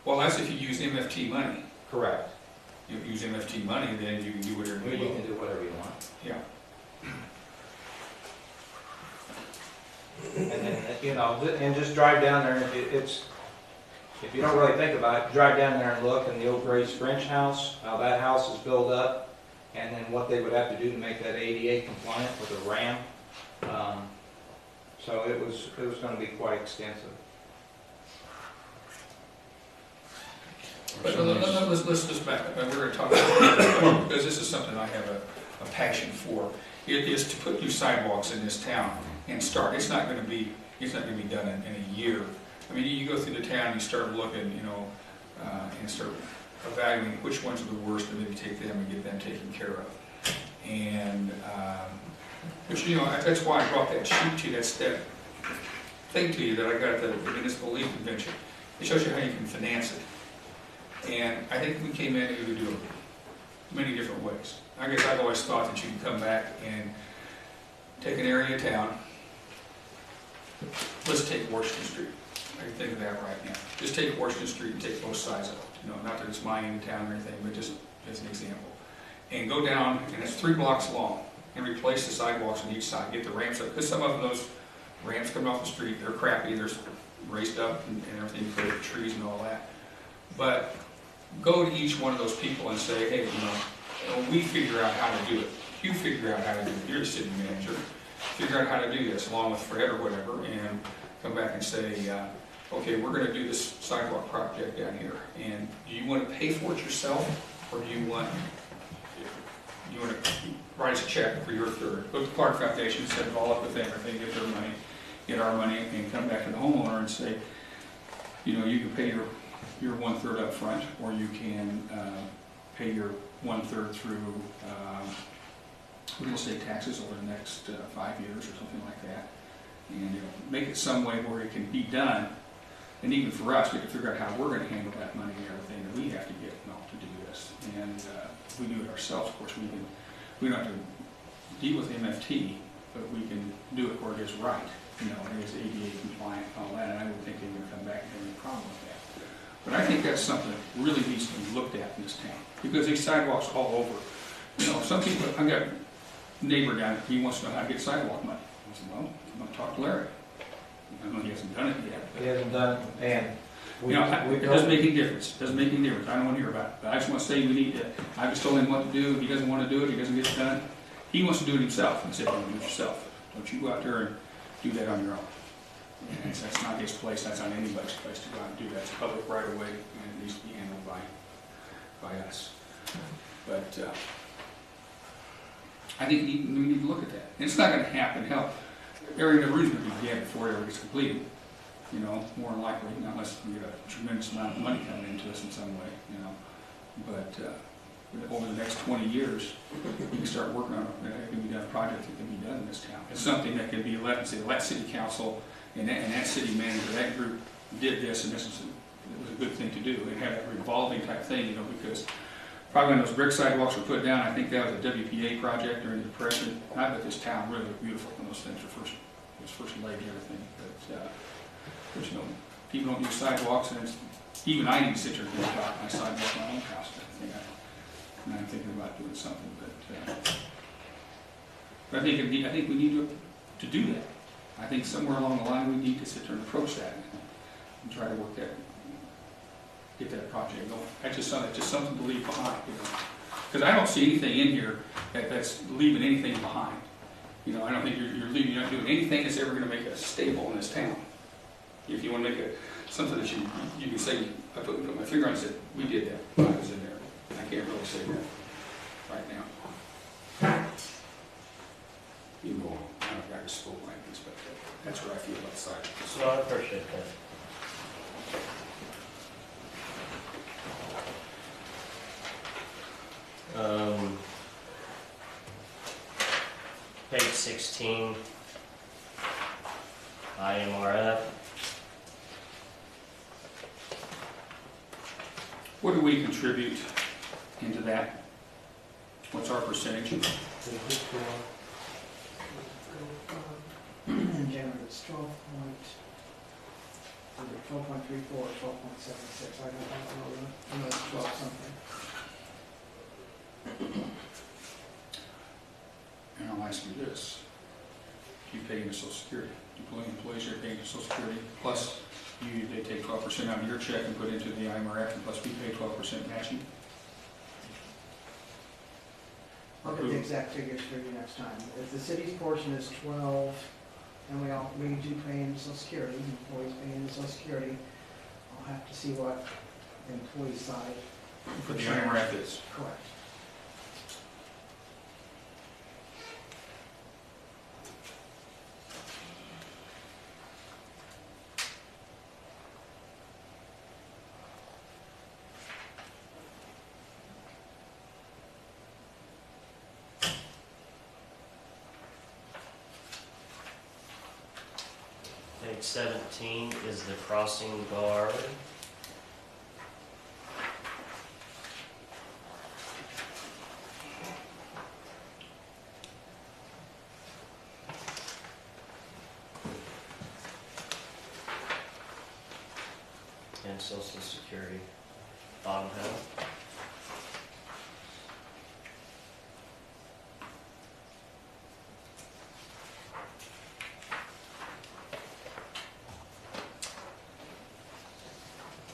Well, that's if you use MFT money.
Correct.
You use MFT money, then you can do whatever
You
you
can
want.
do whatever you want.
Yeah.
And then, you know, and just drive down there. If you don't really think about it, drive down there and look, and the old Grace French house, how that house is built up, and then what they would have to do to make that ADA compliant with a ramp. So it was going to be quite extensive.
But let's just back up. We're going to talk about, because this is something I have a passion for. It is to put new sidewalks in this town and start. It's not going to be done in a year. I mean, you go through the town, you start looking, you know, and start evaluating which ones are the worst, and maybe take them and get them taken care of. And which, you know, that's why I brought that sheet to you. That's that thing to you that I got at the Municipal League Convention. It shows you how you can finance it. And I think we came in and we could do it many different ways. I guess I've always thought that you can come back and take an area of town. Let's take Washington Street. I can think of that right now. Just take Washington Street and take both sides of it. You know, not that it's my end of town or anything, but just as an example. And go down, and it's 3 blocks long, and replace the sidewalks on each side. Get the ramps up, because some of those ramps coming off the street, they're crappy. They're raised up and everything, for the trees and all that. But go to each one of those people and say, hey, you know, we figure out how to do it. You figure out how to do it. You're the city manager. Figure out how to do this, along with Fred or whatever, and come back and say, okay, we're going to do this sidewalk project down here. And do you want to pay for it yourself, or do you want to write us a check for your third? Go to the Clark Foundation, set it all up with everything, get their money, get our money, and come back to the homeowner and say, you know, you can pay your 1/3 up front, or you can pay your 1/3 through real estate taxes over the next 5 years or something like that. And you know, make it some way where it can be done. And even for us, we can figure out how we're going to handle that money and everything that we have to get to do this. And if we do it ourselves, of course, we don't have to deal with MFT, but we can do it where it is right. You know, it is ADA compliant and all that, and I would think they're going to come back and have any problem with that. But I think that's something that really needs to be looked at in this town, because these sidewalks all over. You know, some people, I've got a neighbor down there, he wants to know how to get sidewalk money. I said, well, I'm going to talk to Larry. I know he hasn't done it yet. But,
He hasn't done, and
you know, it doesn't make any difference. It doesn't make any difference. I don't want to hear about it. But I just want to say we need to, I just told him what to do. If he doesn't want to do it, he doesn't get it done. He wants to do it himself. And I said, well, do it yourself. Don't you go out there and do that on your own. And that's not his place. That's not anybody's place to go out and do that. It's public right away, and it needs to be handled by us. But I think we need to look at that. And it's not going to happen. Hell, area of the roof's gonna be dead before it ever gets completed, you know, more than likely, unless we get a tremendous amount of money coming into us in some way, you know. But, over the next 20 years, you can start working on it can be done, a project that can be done in this town. It's something that can be let city council and that city manager, that group did this, and it was a good thing to do. It had a revolving type thing, you know, because probably when those brick sidewalks were put down, I think that was a WPA project during the Depression. I bet this town really looked beautiful when those things were first laid and everything. But you know, people don't use sidewalks, and even I need to sit here and talk my sidewalk in my own house. And I'm thinking about doing something, but I think we need to do that. I think somewhere along the line we need to sit there and approach that and try to work that, get that project going. That's just something to leave behind, you know. Because I don't see anything in here that's leaving anything behind. You know, I don't think you're not doing anything that's ever going to make us stable in this town. If you want to make something that you can say, I put my finger on and said, we did that when I was in there. I can't really say that right now. You can go on. I just spoke like this, but that's what I feel about the site.
So I appreciate that. Page 16, IMRF.
What do we contribute into that? What's our percentage?
In general, it's 12.34, 12.76, I don't know, it's 12 something.
And I'll ask you this. Do you pay into Social Security? Employees are paying into Social Security, plus they take 12% out of your check and put into the IMRF, and plus we pay 12% matching?
I'll get the exact figures for you next time. If the city's portion is 12, and we do pay into Social Security, employees pay into Social Security, I'll have to see what the employee side.
For the IMRF is?
Correct.
Page 17 is the crossing guard. And Social Security, bottom half.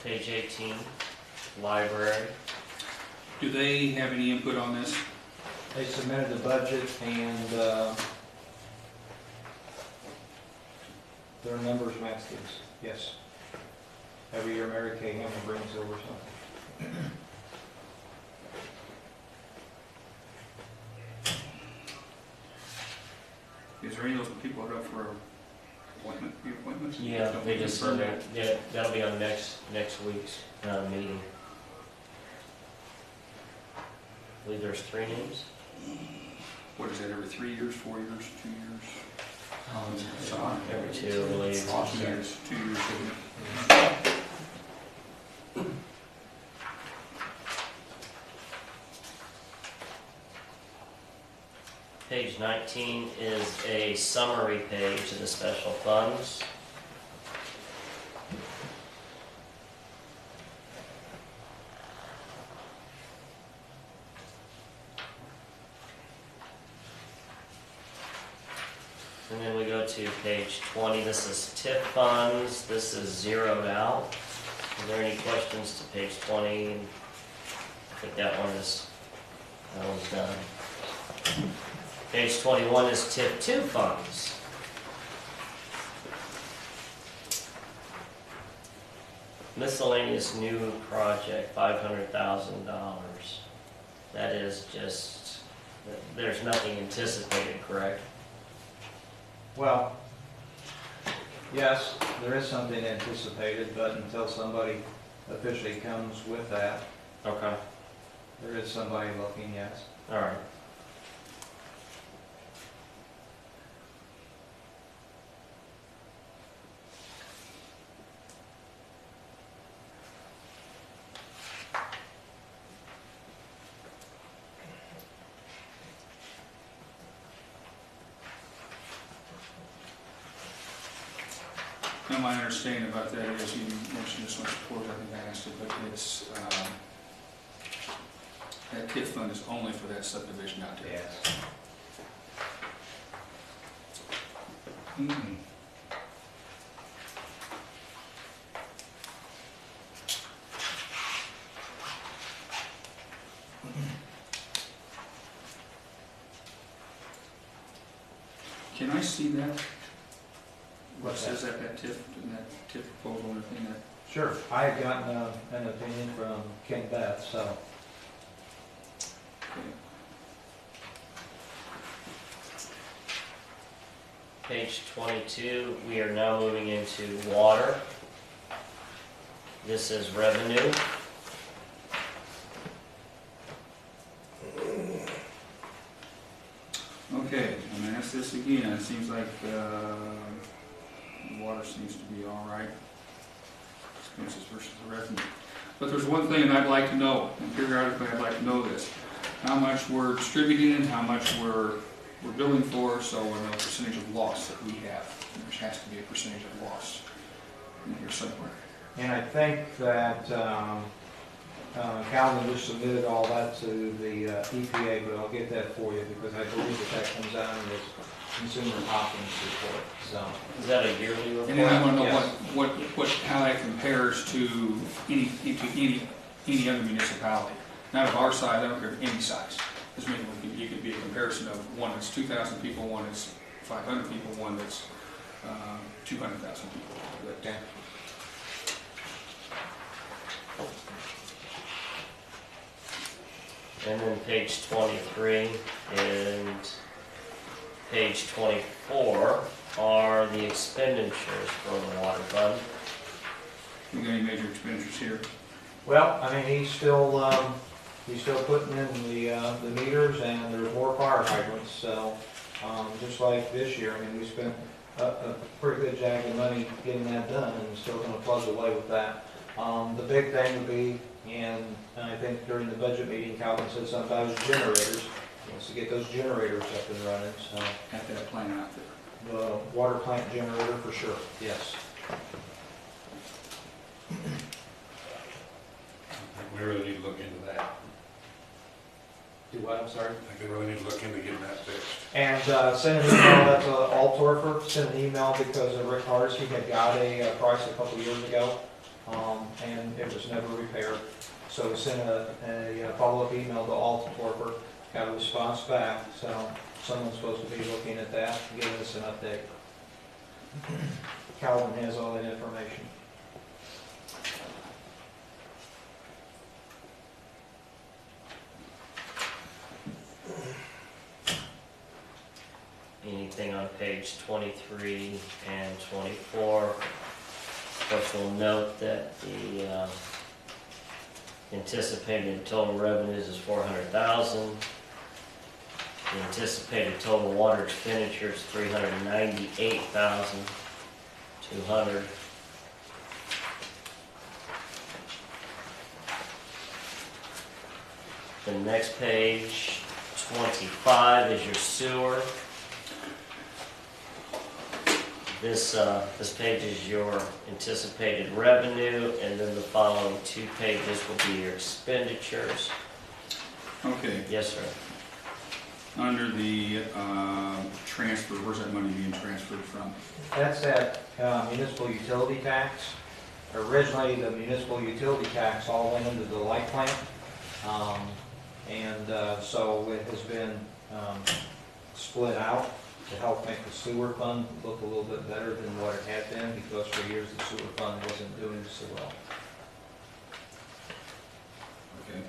Page 18, library.
Do they have any input on this?
They submitted the budget and their numbers match these, yes. Every year Mary Kay Hamlin brings over something.
Is there any of those people that are up for appointments?
Yeah, they just said that, yeah, that'll be on next week's meeting. I believe there's 3 names.
What is that, every 3 years, 4 years, 2 years?
Every 2, I believe.
2 years, 2 years.
Page 19 is a summary page of the special funds. And then we go to page 20. This is TIP funds. This is zeroed out. Are there any questions to page 20? I think that one's done. Page 21 is TIP 2 funds. Miscellaneous new project, $500,000. That is just, there's nothing anticipated, correct?
Well, Yes, there is something anticipated, but until somebody officially comes with that,
Okay,
there is somebody looking, yes.
all right.
Now, my understanding about that is, you mentioned this once before, I think I asked it, but it's, that TIF fund is only for that subdivision out there.
Yes.
Mhm. Can I see that? What
What's that?
says that TIF, in that TIF proposal and everything that?
Sure, I had gotten an opinion from Ken Beth, so.
Page 22, we are now moving into water. This is revenue.
Okay, I'm gonna ask this again, it seems like, water seems to be all right. Expenses versus the revenue. But there's one thing I'd like to know, and periodically I'd like to know this. How much we're distributing and how much we're billing for, so we know the percentage of loss that we have. There has to be a percentage of loss in here somewhere.
And I think that Calvin just submitted all that to the EPA, but I'll get that for you because I believe that comes out in this consumer confidence report, so.
Is that a yearly report?
And then I wanna know
Yes.
how that compares to any other municipality. Not of our size, I don't care any size. Just maybe you could be a comparison of one that's 2,000 people, one that's 500 people, one that's 200,000 people. But,
And then page 23 and page 24 are the expenditures for the water fund.
we got any major expenditures here?
Well, I mean, he's still putting in the meters and there's more fire hydrants, so, just like this year, I mean, we spent a pretty good jag of money getting that done and still gonna plug away with that. The big thing would be, and I think during the budget meeting, Calvin said something about his generators. He wants to get those generators up and running, so
Got that plan out there.
the water plant generator for sure, yes.
I think we really need to look into that.
Do what, I'm sorry?
I think we really need to look into getting that fixed.
And send an email out to Altorfer, send an email because Rick Hardesty had got a price a couple years ago, and it was never repaired. So we sent a follow-up email to Altorfer, got a response back, so someone's supposed to be looking at that and giving us an update. Calvin has all that information.
Anything on page 23 and 24. Of course, we'll note that the anticipated total revenues is $400,000. The anticipated total water expenditures $398,200. The next page, 25, is your sewer. This page is your anticipated revenue, and then the following two pages will be your expenditures.
Okay,
Yes, sir.
under the transfer, where's that money being transferred from?
That's that municipal utility tax. Originally, the municipal utility tax all went into the light plant. So it has been split out to help make the sewer fund look a little bit better than what it had been, because for years the sewer fund wasn't doing so well.
Okay.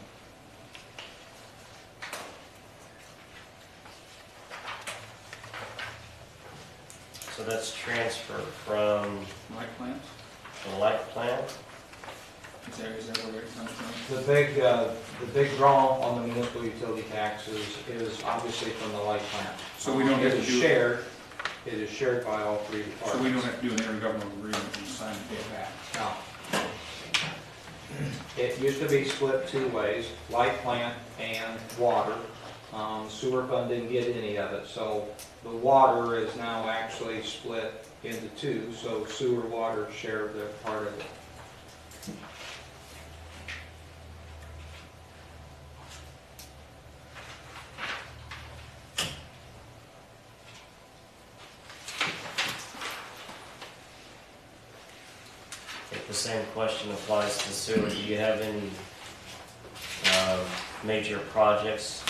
So So that's transfer from
Light plants?
the light plant?
Is that where it comes from?
The big draw on the municipal utility taxes is obviously from the light plant.
So we don't have
It
to
is
do,
shared, it is shared by all three
so we don't
departments.
have to do an intergovernmental agreement and sign it get back.
No. It used to be split two ways, light plant and water. Sewer fund didn't get any of it, so the water is now actually split into two, so sewer, water share their part of it.
If the same question applies to sewer, do you have any major projects?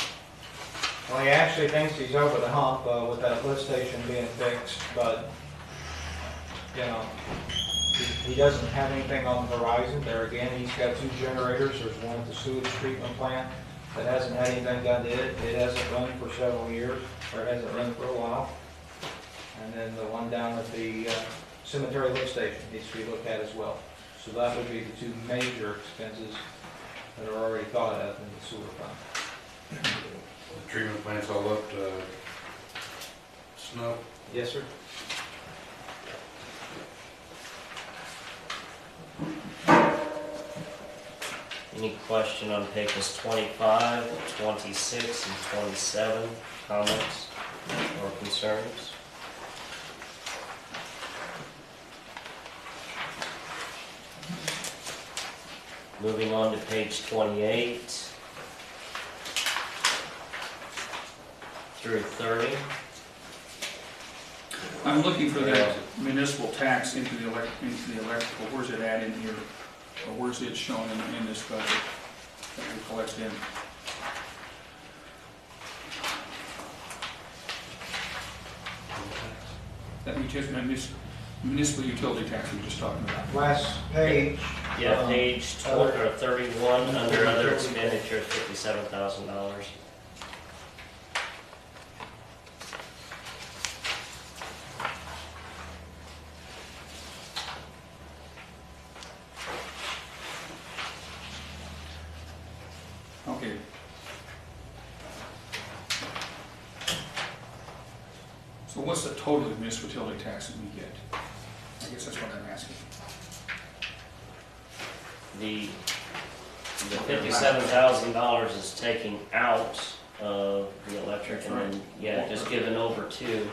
Well, he actually thinks he's over the hump with that lift station being fixed, but, you know, he doesn't have anything on the horizon. There again, he's got two generators. There's one at the sewage treatment plant that hasn't had anything done to it. It hasn't run for several years, or it hasn't run for a while. And then the one down at the cemetery lift station needs to be looked at as well. So that would be the two major expenses that are already thought of in the sewer fund.
The treatment plant's all up to snuff.
Yes, sir.
Any question on pages 25, 26, and 27, comments or concerns? Moving on to page 28 through 30.
I'm looking for that municipal tax into the electrical, where's it at in here? Or where's it shown in this budget that we collect in? That municipal utility tax we were just talking about.
Last page.
Yeah, page 31, under other expenditures, $57,000.
Okay. So what's the total municipal utility tax that we get? I guess that's what I'm asking.
The $57,000 is taking out of the electric and then, yeah, just given over to.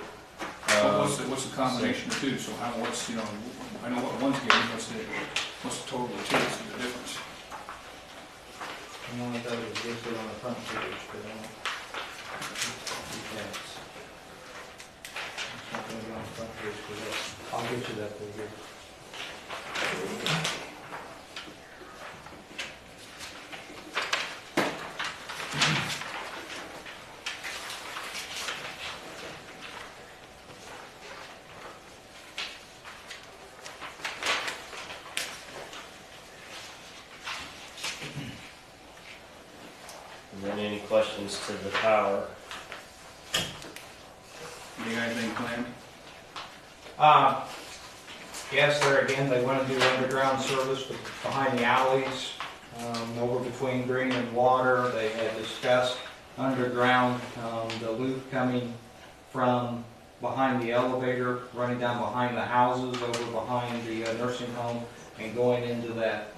So what's the combination of two? So how, what's, you know, I know what one's getting, what's the total of two, what's the difference?
And one of those is listed on the front page, but I don't. It's not gonna be on the front page, because I'll get you that figure.
And then any questions to the power?
You got anything planned?
Yes, there again, they want to do underground service behind the alleys, over between Green and Water. They had discussed underground, the loop coming from behind the elevator, running down behind the houses, over behind the nursing home, and going into that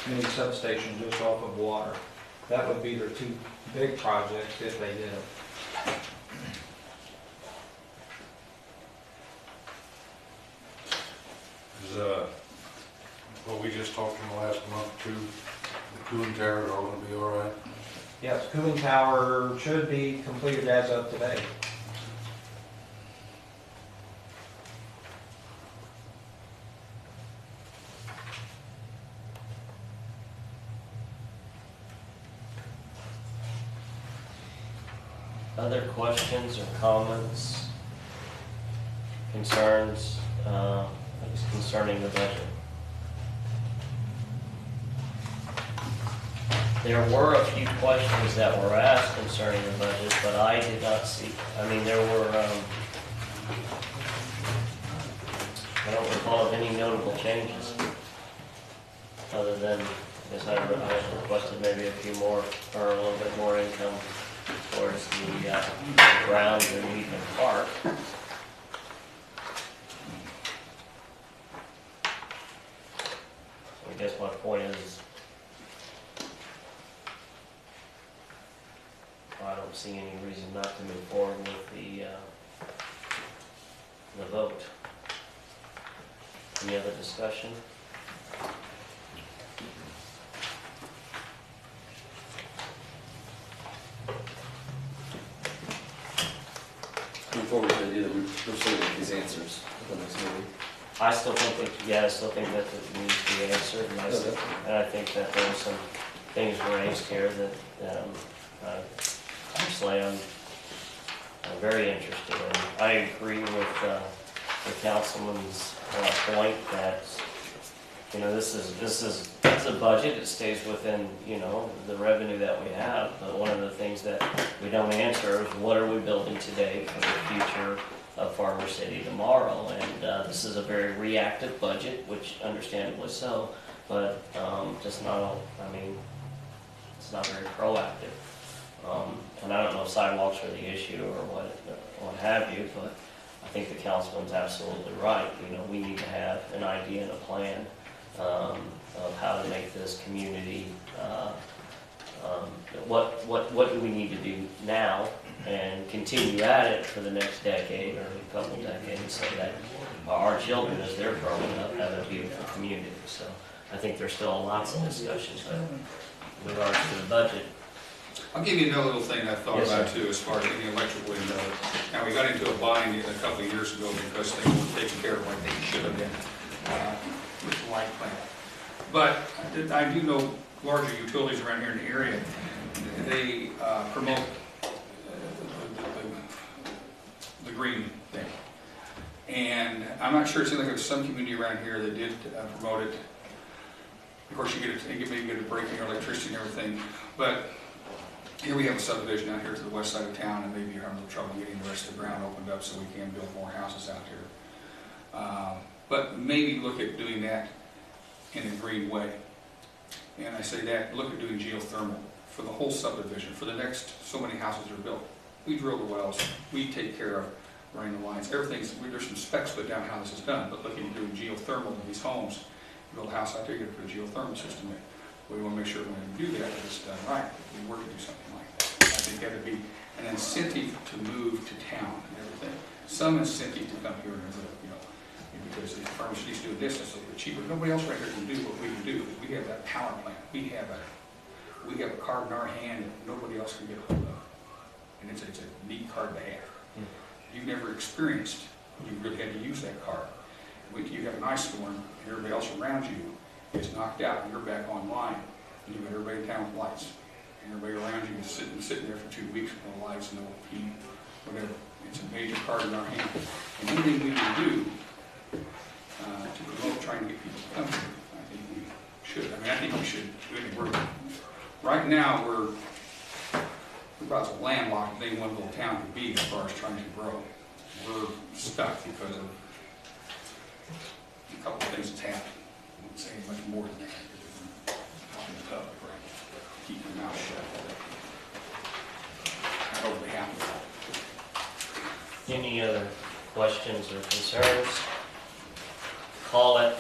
mini substation just off of Water. That would be their two big projects if they did it.
Is, what we just talked in the last month or two, the cooling towers are all gonna be all right?
Yes, cooling tower should be completed as of today.
Other questions or comments, concerns, concerning the budget? There were a few questions that were asked concerning the budget, but I did not see, I mean, there were, I don't recall of any notable changes, other than, I guess I requested maybe a few more, or a little bit more income towards the grounds in Weedman Park. So I guess my point is, I don't see any reason not to move forward with the vote. Any other discussion?
Move forward with the idea that we're still get these answers at the next meeting.
I still think that, yeah, I still think that it needs to be answered, and I think that there are some things raised here that, actually, I'm very interested in. I agree with the councilman's point that, you know, it's a budget, it stays within, you know, the revenue that we have, but one of the things that we don't answer is what are we building today for the future of Farmer City tomorrow? And this is a very reactive budget, which understandably so, but just not, I mean, it's not very proactive. And I don't know if sidewalks are the issue or what have you, but I think the councilman's absolutely right. You know, we need to have an idea and a plan of how to make this community, what do we need to do now and continue at it for the next decade or a couple decades so that our children, as they're growing up, have a beautiful community. So I think there's still lots of discussions in regards to the budget.
I'll give you another little thing I thought
Yes,
about
sir.
too, as far as getting electrical in. Now, we got into a bind a couple of years ago because things weren't taken care of like they should have been with the light plant. But I do know larger utilities around here in the area, they promote the green thing. And I'm not sure, it seems like there's some community around here that did promote it. Of course, you maybe get a break in your electricity and everything, but here we have a subdivision out here to the west side of town, and maybe you're having a little trouble getting the rest of the ground opened up so we can build more houses out here. But maybe look at doing that in a green way. And I say that, look at doing geothermal for the whole subdivision, for the next so many houses are built. We drill the wells, we take care of running the lines, there's some specs put down how this is done, but looking at doing geothermal in these homes, you build a house out there, you put a geothermal system in. We want to make sure when we do that it's done right, we work to do something like that. I think that would be an incentive to move to town and everything. Some incentive to come here and live, you know, because the farmers used to do this, it's a little bit cheaper. Nobody else right here can do what we can do. We have that power plant. We have a card in our hand that nobody else can get a hold of. And it's a neat card to have. You've never experienced, you really had to use that card. You have an ice storm, and everybody else around you is knocked out, and you're back online, and you've got everybody in town with lights. And everybody around you is sitting there for 2 weeks with no lights, no heat, whatever. It's a major card in our hand. And anything we can do to promote trying to get people to come here, I think we should. I mean, I think we should do it. Right now, we're about as landlocked as any one little town could be as far as trying to grow. We're stuck because of a couple of things that's happened. I wouldn't say much more than that. Talking to the public, right? Keep your mouth shut. I hope they happen.
Any other questions or concerns? Call it,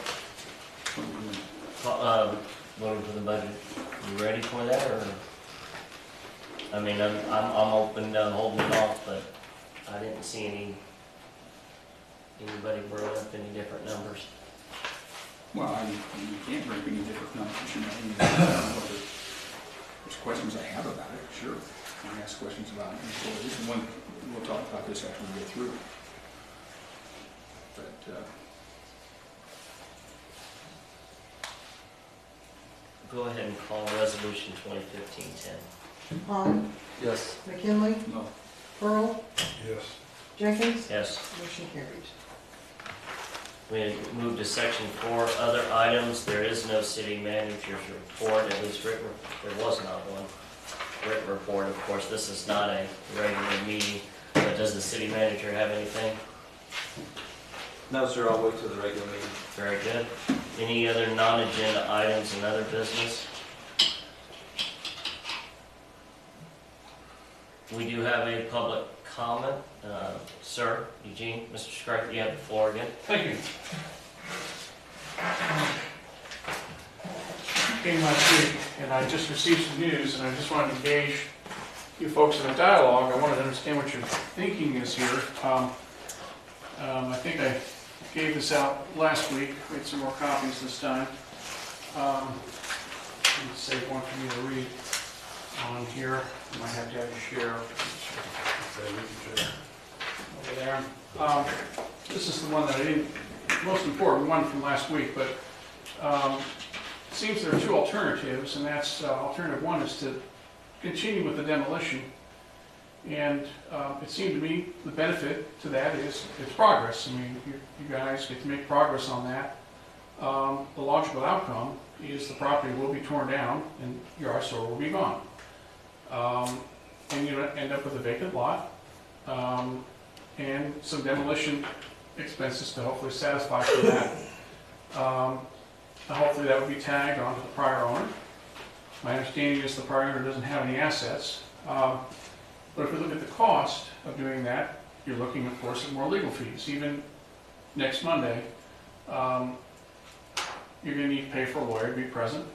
voting for the budget. You ready for that, or? I mean, I'm open to holding it off, but I didn't see anybody bring up any different numbers.
Well, you can't bring any different numbers, you know. There's questions I have about it, sure. I can ask questions about it. So this is one, we'll talk about this after we get through it. But,
Go ahead and call resolution 2015-10.
Hahn,
Yes.
McKinley,
no,
Pearl,
Yes.
Jenkins,
Yes.
motion carries.
We move to section 4, other items. There is no city manager's report, at least written, there was not one. Written report, of course, this is not a regular meeting, but does the city manager have anything?
No, sir, I'll wait till the regular meeting.
Very good. Any other non-agenda items and other business? We do have a public comment. Sir, Eugene, Mr. Striker, you have the floor again.
Thank you. Came last week, and I just received some news, and I just wanted to engage you folks in a dialogue. I wanted to understand what your thinking is here. I think I gave this out last week. Made some more copies this time. Let's save one for me to read on here. I might have to have you share over there. This is the one that I didn't, most important one from last week, but it seems there are two alternatives, and that's alternative one is to continue with the demolition. And it seemed to me the benefit to that is it's progress. I mean, you guys get to make progress on that. The logical outcome is the property will be torn down and your eyesore will be gone. And you end up with a vacant lot and some demolition expenses to hopefully satisfy for that. Hopefully that would be tagged onto the prior owner. My understanding is the prior owner doesn't have any assets. But if we look at the cost of doing that, you're looking, of course, at more legal fees. Even next Monday, you're going to need to pay for a lawyer to be present.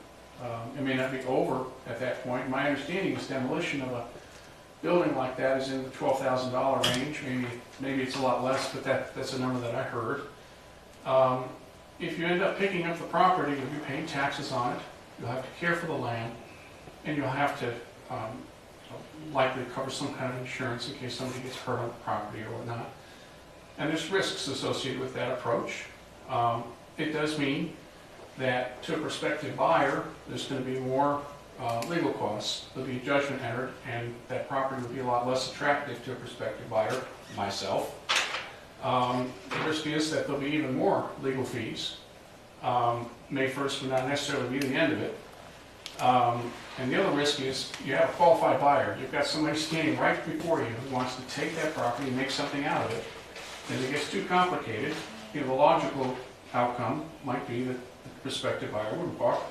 It may not be over at that point. My understanding is demolition of a building like that is in the $12,000 range. Maybe it's a lot less, but that's a number that I heard. If you end up picking up the property, you'll be paying taxes on it. You'll have to care for the land, and you'll have to likely cover some kind of insurance in case somebody gets hurt on the property or whatnot. And there's risks associated with that approach. It does mean that to a prospective buyer, there's going to be more legal costs. There'll be a judgment entered, and that property will be a lot less attractive to a prospective buyer, myself. The risk is that there'll be even more legal fees. May 1st would not necessarily be the end of it. And the other risk is you have a qualified buyer. You've got somebody standing right before you who wants to take that property and make something out of it. And if it gets too complicated, the logical outcome might be that the prospective buyer wouldn't balk.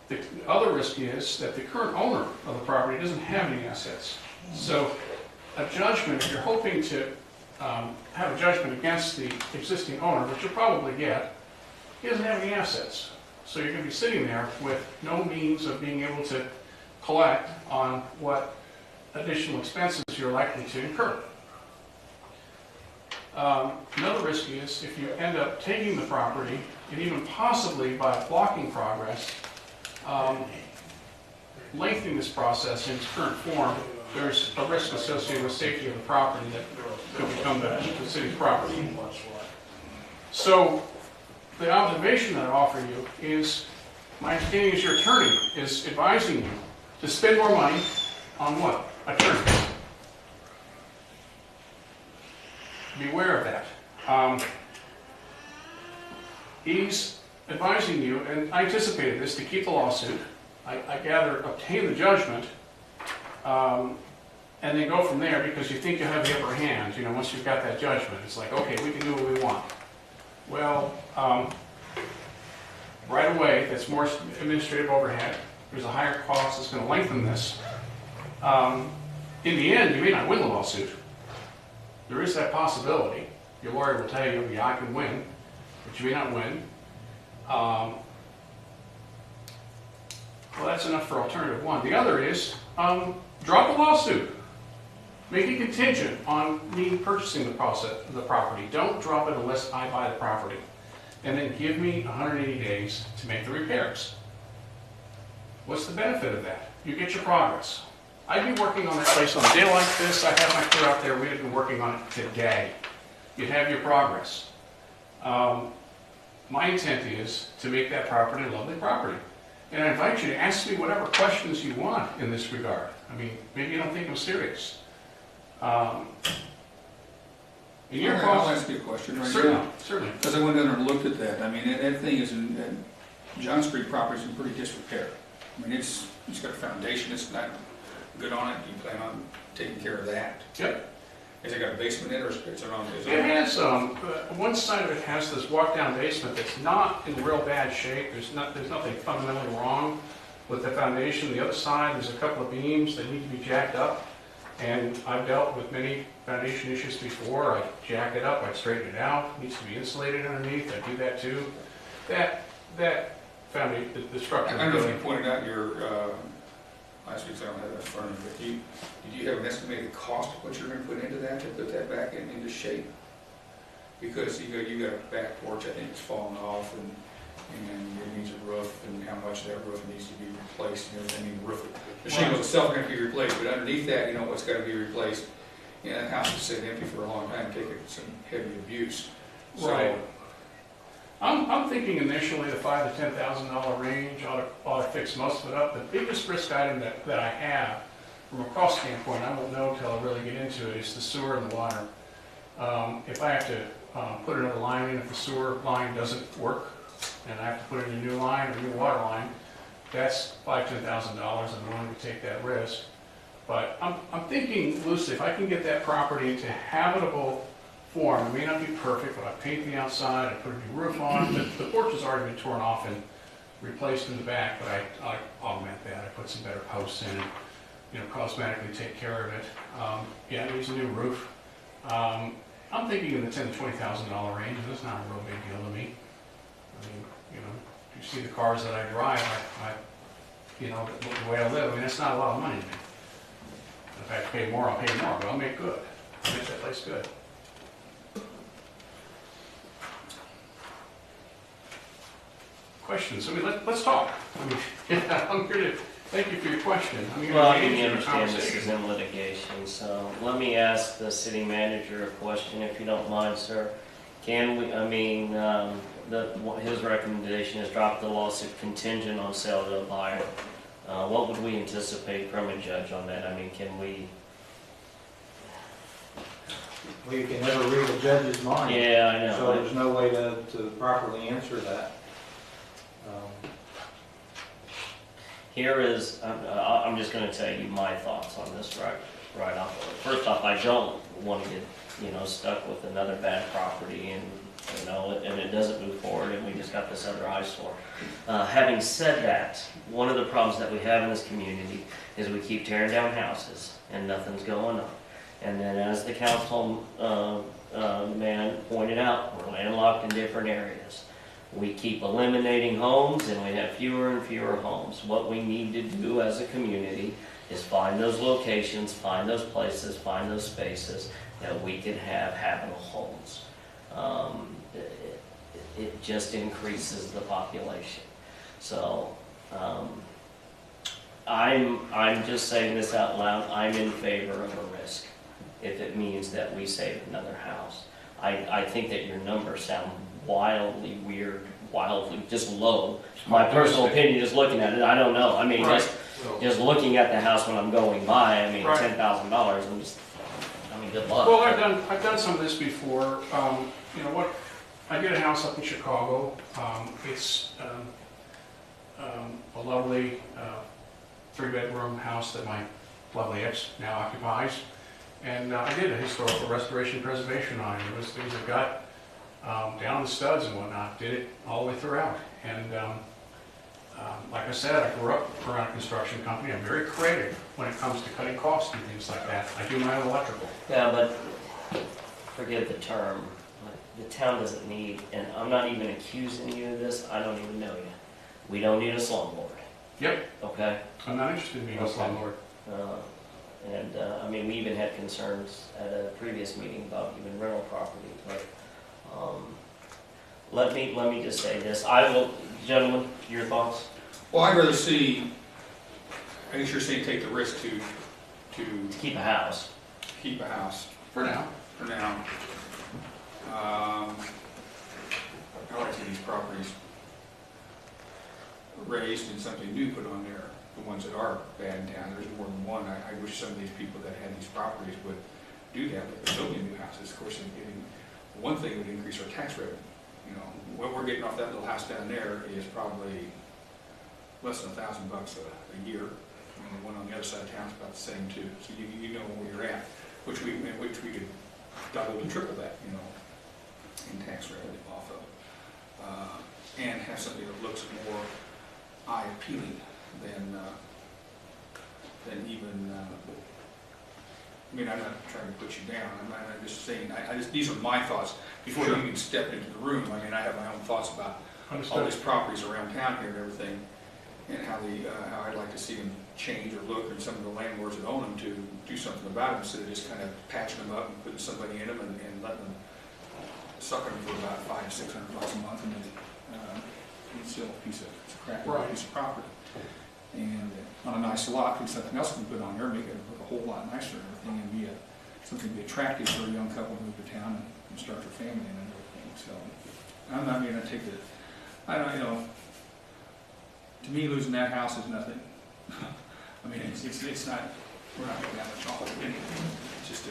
The other risk is that the current owner of the property doesn't have any assets. So a judgment, if you're hoping to have a judgment against the existing owner, which you'll probably get, he doesn't have any assets. So you're going to be sitting there with no means of being able to collect on what additional expenses you're likely to incur. Another risk is if you end up taking the property, and even possibly by blocking progress, lengthening this process in its current form, there's a risk associated with safety of the property that could become the city's property. So the observation that I offer you is, my understanding is your attorney is advising you to spend more money on what? Attorneys. Beware of that. He's advising you, and I anticipated this, to keep the lawsuit. I gather obtain the judgment, and then go from there because you think you have the upper hand. You know, once you've got that judgment, it's like, okay, we can do what we want. Well, right away, that's more administrative overhead. There's a higher cost that's going to lengthen this. In the end, you may not win the lawsuit. There is that possibility. Your lawyer will tell you, yeah, I can win, but you may not win. Well, that's enough for alternative one. The other is, drop the lawsuit. Make it contingent on me purchasing the property. Don't drop it unless I buy the property. And then give me 180 days to make the repairs. What's the benefit of that? You get your progress. I'd be working on that place on a day like this. I have my crew out there. We'd have been working on it today. You'd have your progress. My intent is to make that property a lovely property. And I invite you to ask me whatever questions you want in this regard. I mean, maybe you don't think I'm serious.
I'll ask you a question right
Certainly,
now.
certainly.
Because I went down there and looked at that. I mean, that thing is John Street property is in pretty disrepair. I mean, it's got a foundation, it's not good on it. You plan on taking care of that.
Yep.
Has it got a basement in it, or is it on?
It has, one side of it has this walk-down basement that's not in real bad shape. There's nothing fundamentally wrong with the foundation. The other side, there's a couple of beams that need to be jacked up. And I've dealt with many foundation issues before. I jack it up, I straighten it out, it needs to be insulated underneath, I do that too. That foundation, the structure.
I don't know if you pointed out your, last week, I don't have that in front of me, but did you have an estimated cost of what you're gonna put into that, to put that back into shape? Because you got a back porch, I think it's falling off, and it needs a roof, and how much that roof needs to be replaced, and everything, the shingles itself are gonna be replaced, but underneath that, what's gotta be replaced. That house has sitting empty for a long time, taking some heavy abuse. So,
Right. I'm thinking initially the $5,000 to $10,000 range ought to fix most of it up. The biggest risk item that I have, from a cost standpoint, I won't know until I really get into it, is the sewer and the water. If I have to put another line in, if the sewer line doesn't work, and I have to put in a new line or a new water line, that's $5,000 to $10,000. I'm willing to take that risk. But I'm thinking loosely, if I can get that property into habitable form, it may not be perfect, but I paint the outside, I put a new roof on. The porch has already been torn off and replaced in the back, but I augment that. I put some better posts in and, cosmetically take care of it. Yeah, it needs a new roof. I'm thinking in the $10,000 to $20,000 range, and that's not a real big deal to me. I mean, if you see the cars that I drive, the way I live, that's not a lot of money to me. If I have to pay more, I'll pay more, but I'll make good. I'll make that place good. Questions? Let's talk. I'm here to thank you for your question.
Well, you understand this is in litigation, so let me ask the city manager a question, if you don't mind, sir. Can we, his recommendation is drop the lawsuit contingent on sale to a buyer. What would we anticipate from a judge on that? Can we?
Well, you can never read a judge's mind.
Yeah, I know.
So there's no way to properly answer that.
Here is, I'm just going to tell you my thoughts on this right off. First off, I don't want to get, stuck with another bad property and, and it doesn't move forward and we just got this other eyesore. Having said that, one of the problems that we have in this community is we keep tearing down houses and nothing's going on. And then as the council man pointed out, we're landlocked in different areas. We keep eliminating homes and we have fewer and fewer homes. What we need to do as a community is find those locations, find those places, find those spaces that we can have habitable homes. It just increases the population. So I'm just saying this out loud. I'm in favor of a risk if it means that we save another house. I think that your numbers sound wildly weird, wildly just low. My personal opinion is looking at it. I don't know.
Right.
Just looking at the house when I'm going by.
Right.
$10,000. Good luck.
Well, I've done some of this before. I did a house up in Chicago. It's a lovely 3-bedroom house that my lovely ex now occupies. And I did a historical restoration preservation on it. It was things that got down the studs and whatnot, did it all the way throughout. And like I said, I grew up around a construction company. I'm very creative when it comes to cutting costs and things like that. I do my own electrical.
Yeah, but forgive the term. The town doesn't need, and I'm not even accusing you of this, I don't even know you. We don't need a slumlord.
Yep.
Okay?
I'm not interested in being a slumlord.
We even had concerns at a previous meeting about even rental property, but let me just say this. Gentlemen, your thoughts?
well, I'd rather see, I guess you're saying take the risk to
Keep a house.
keep a house
For now.
for now. I like to see these properties raised and something new put on there, the ones that are bad in town. There's more than one. I wish some of these people that had these properties would do that, like they're building new houses. Of course, one thing would increase our tax revenue. What we're getting off that little house down there is probably less than $1,000 a year. And the one on the other side of town is about the same too. So you know where you're at. which we could double and triple that, you know, in tax revenue off of. And have something that looks more eye appealing than even, I mean, I'm not trying to put you down, I'm just saying, these are my thoughts, before you even step into the room. I mean, I have my own thoughts about all
Understood.
these properties around town here and everything, and how I'd like to see them change or look, and some of the landlords that own them to do something about them, instead of just kind of patching them up and putting somebody in them and letting them, sucking them for about $500-600 a month, and then sell a piece of crappy
Right.
piece of property. And on a nice lot, put something else we can put on there, make it look a whole lot nicer and everything, and be something to be attractive for a young couple to move to town and start their family and everything. So I'm not going to take it. I don't, you know. To me, losing that house is nothing. I mean, it's not. We're not making that much off of anything. It's just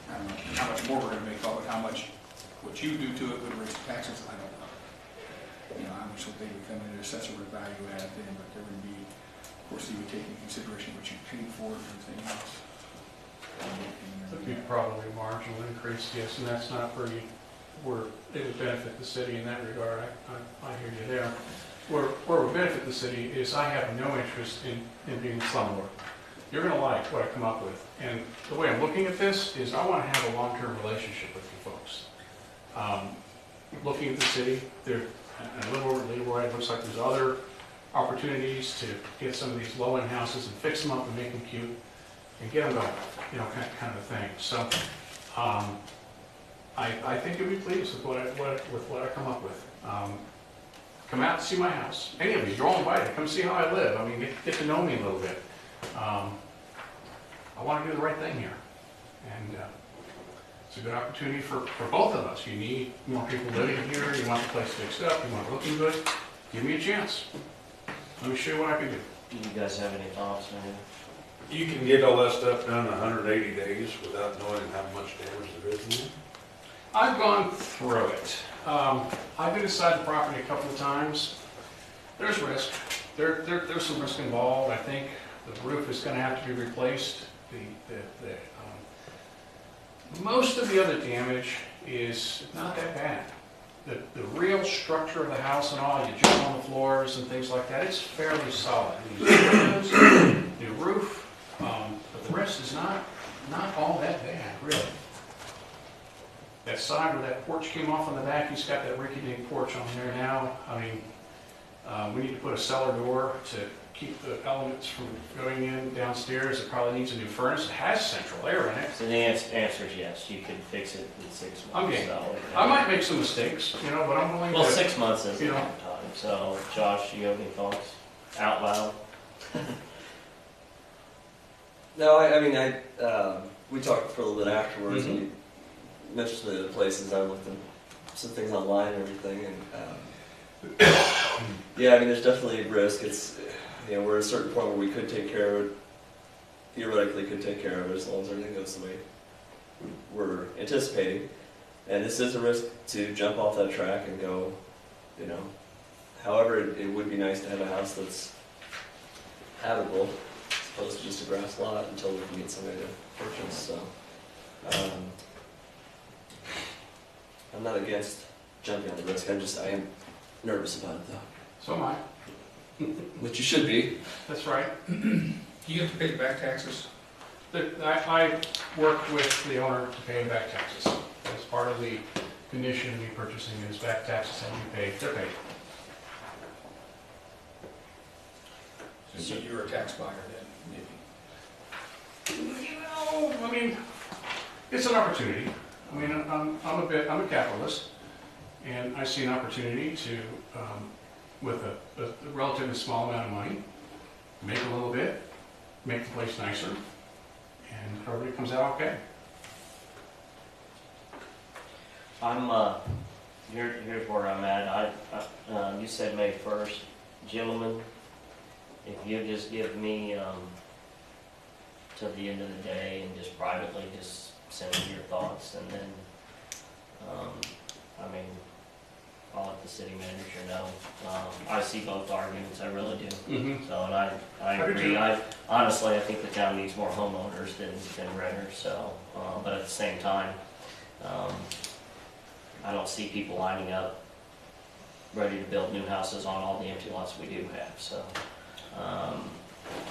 I don't know how much more we're going to make off it. How much what you do to it would raise the taxes. I don't know. You know, how much would they become an assessor value add then, but there would be, of course, you would take into consideration what you paid for it and everything else.
It'd be probably marginal increase, yes, and that's not where it would benefit the city in that regard. I hear you there. Where it would benefit the city is I have no interest in being a slumlord. You're gonna like what I come up with. And the way I'm looking at this is I wanna have a long-term relationship with you folks. Looking at the city, I live over at Leroy, it looks like there's other opportunities to get some of these low-end houses and fix them up and make them cute and get them going, you know, kind of a thing. So, I think you'll be pleased with what I come up with. Come out and see my house. Any of you, you're all invited. Come see how I live. I mean, get to know me a little bit. I want to do the right thing here, and it's a good opportunity for both of us. You need more people living here. You want the place fixed up. You want it looking good. Give me a chance. Let me show you what I can do.
Do you guys have any thoughts on it?
You can get all that stuff done in 180 days without knowing how much damage there is in it?
I've gone through it. I've been inside the property a couple of times. There's risk. There's some risk involved. I think the roof is going to have to be replaced. Most of the other damage is not that bad. The real structure of the house and all, you jump on the floors and things like that, it's fairly solid. New windows, new roof, but the rest is not all that bad, really. That side where that porch came off on the back, he's got that rinky-dink porch on there now. I mean, we need to put a cellar door to keep the elements from going in downstairs. It probably needs a new furnace. It has central air in it.
So the answer is yes, you could fix it in 6 months.
I'm game.
So,
I might make some mistakes, you know, but I'm willing
well,
to.
6 months is a
you know.
long time. So, Josh, you have any thoughts out loud?
No, I mean, we talked for a little bit afterwards, and you mentioned some of the other places. I looked at some things online and everything, and yeah, I mean, there's definitely a risk. It's, you know, we're at a certain point where we could take care of it, theoretically could take care of it as long as everything goes the way we're anticipating. And this is a risk to jump off that track and go, you know. However, it would be nice to have a house that's habitable, as opposed to just a grass lot until we can get somebody to purchase. So, I'm not against jumping on the risk. I am nervous about it though.
So am I.
Which you should be.
That's right.
Do you have to pay back taxes?
I work with the owner to pay back taxes. As part of the condition of me purchasing is back taxes have to be paid. They're paid.
So you're a tax buyer then, maybe?
You know, I mean, it's an opportunity. I mean, I'm a capitalist, and I see an opportunity to, with a relatively small amount of money, make a little bit, make the place nicer, and everybody comes out okay.
Here's where I'm at. You said May 1st. Gentlemen, if you just give me till the end of the day and just privately just send me your thoughts, and then I mean, I'll let the city manager know. I see both arguments, I really do.
Mm-hmm.
So, and I
I do
agree,
too.
honestly, I think the town needs more homeowners than renters, so, but at the same time, I don't see people lining up ready to build new houses on all the empty lots we do have, so,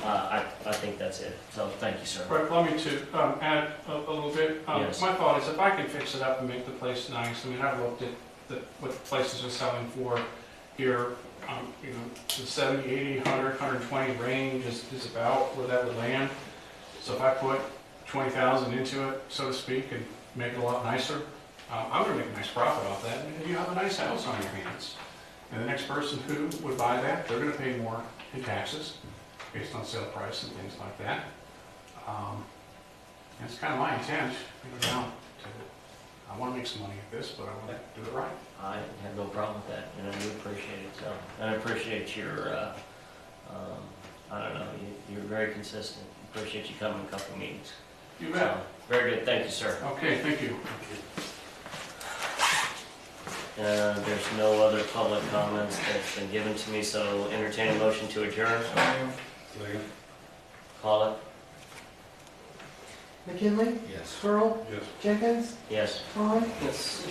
I think that's it, so thank you, sir.
Right, allow me to add a little bit.
Yes.
My thought is if I can fix it up and make the place nice, I mean, I've looked at what the places are selling for here, you know, the 70, 80, 100, 120 range is about where that would land. So if I put 20,000 into it, so to speak, and make it a lot nicer, I'm gonna make a nice profit off that, and you have a nice house on your hands. And the next person who would buy that, they're gonna pay more in taxes based on sale price and things like that. That's kind of my intent, you know, down to, I want to make some money at this, but I want to do it right.
I have no problem with that, and I do appreciate it, so, and I appreciate your, I don't know, you're very consistent, appreciate you coming a couple of meetings.
You bet.
So, very good, thank you, sir.
Okay, thank you.
There's no other public comments that's been given to me, so entertain a motion to adjourn.
Second.
Call it.
McKinley,
Yes.
Pearl,
Yes.
Jenkins,
Yes.
Vaughn,
Yes.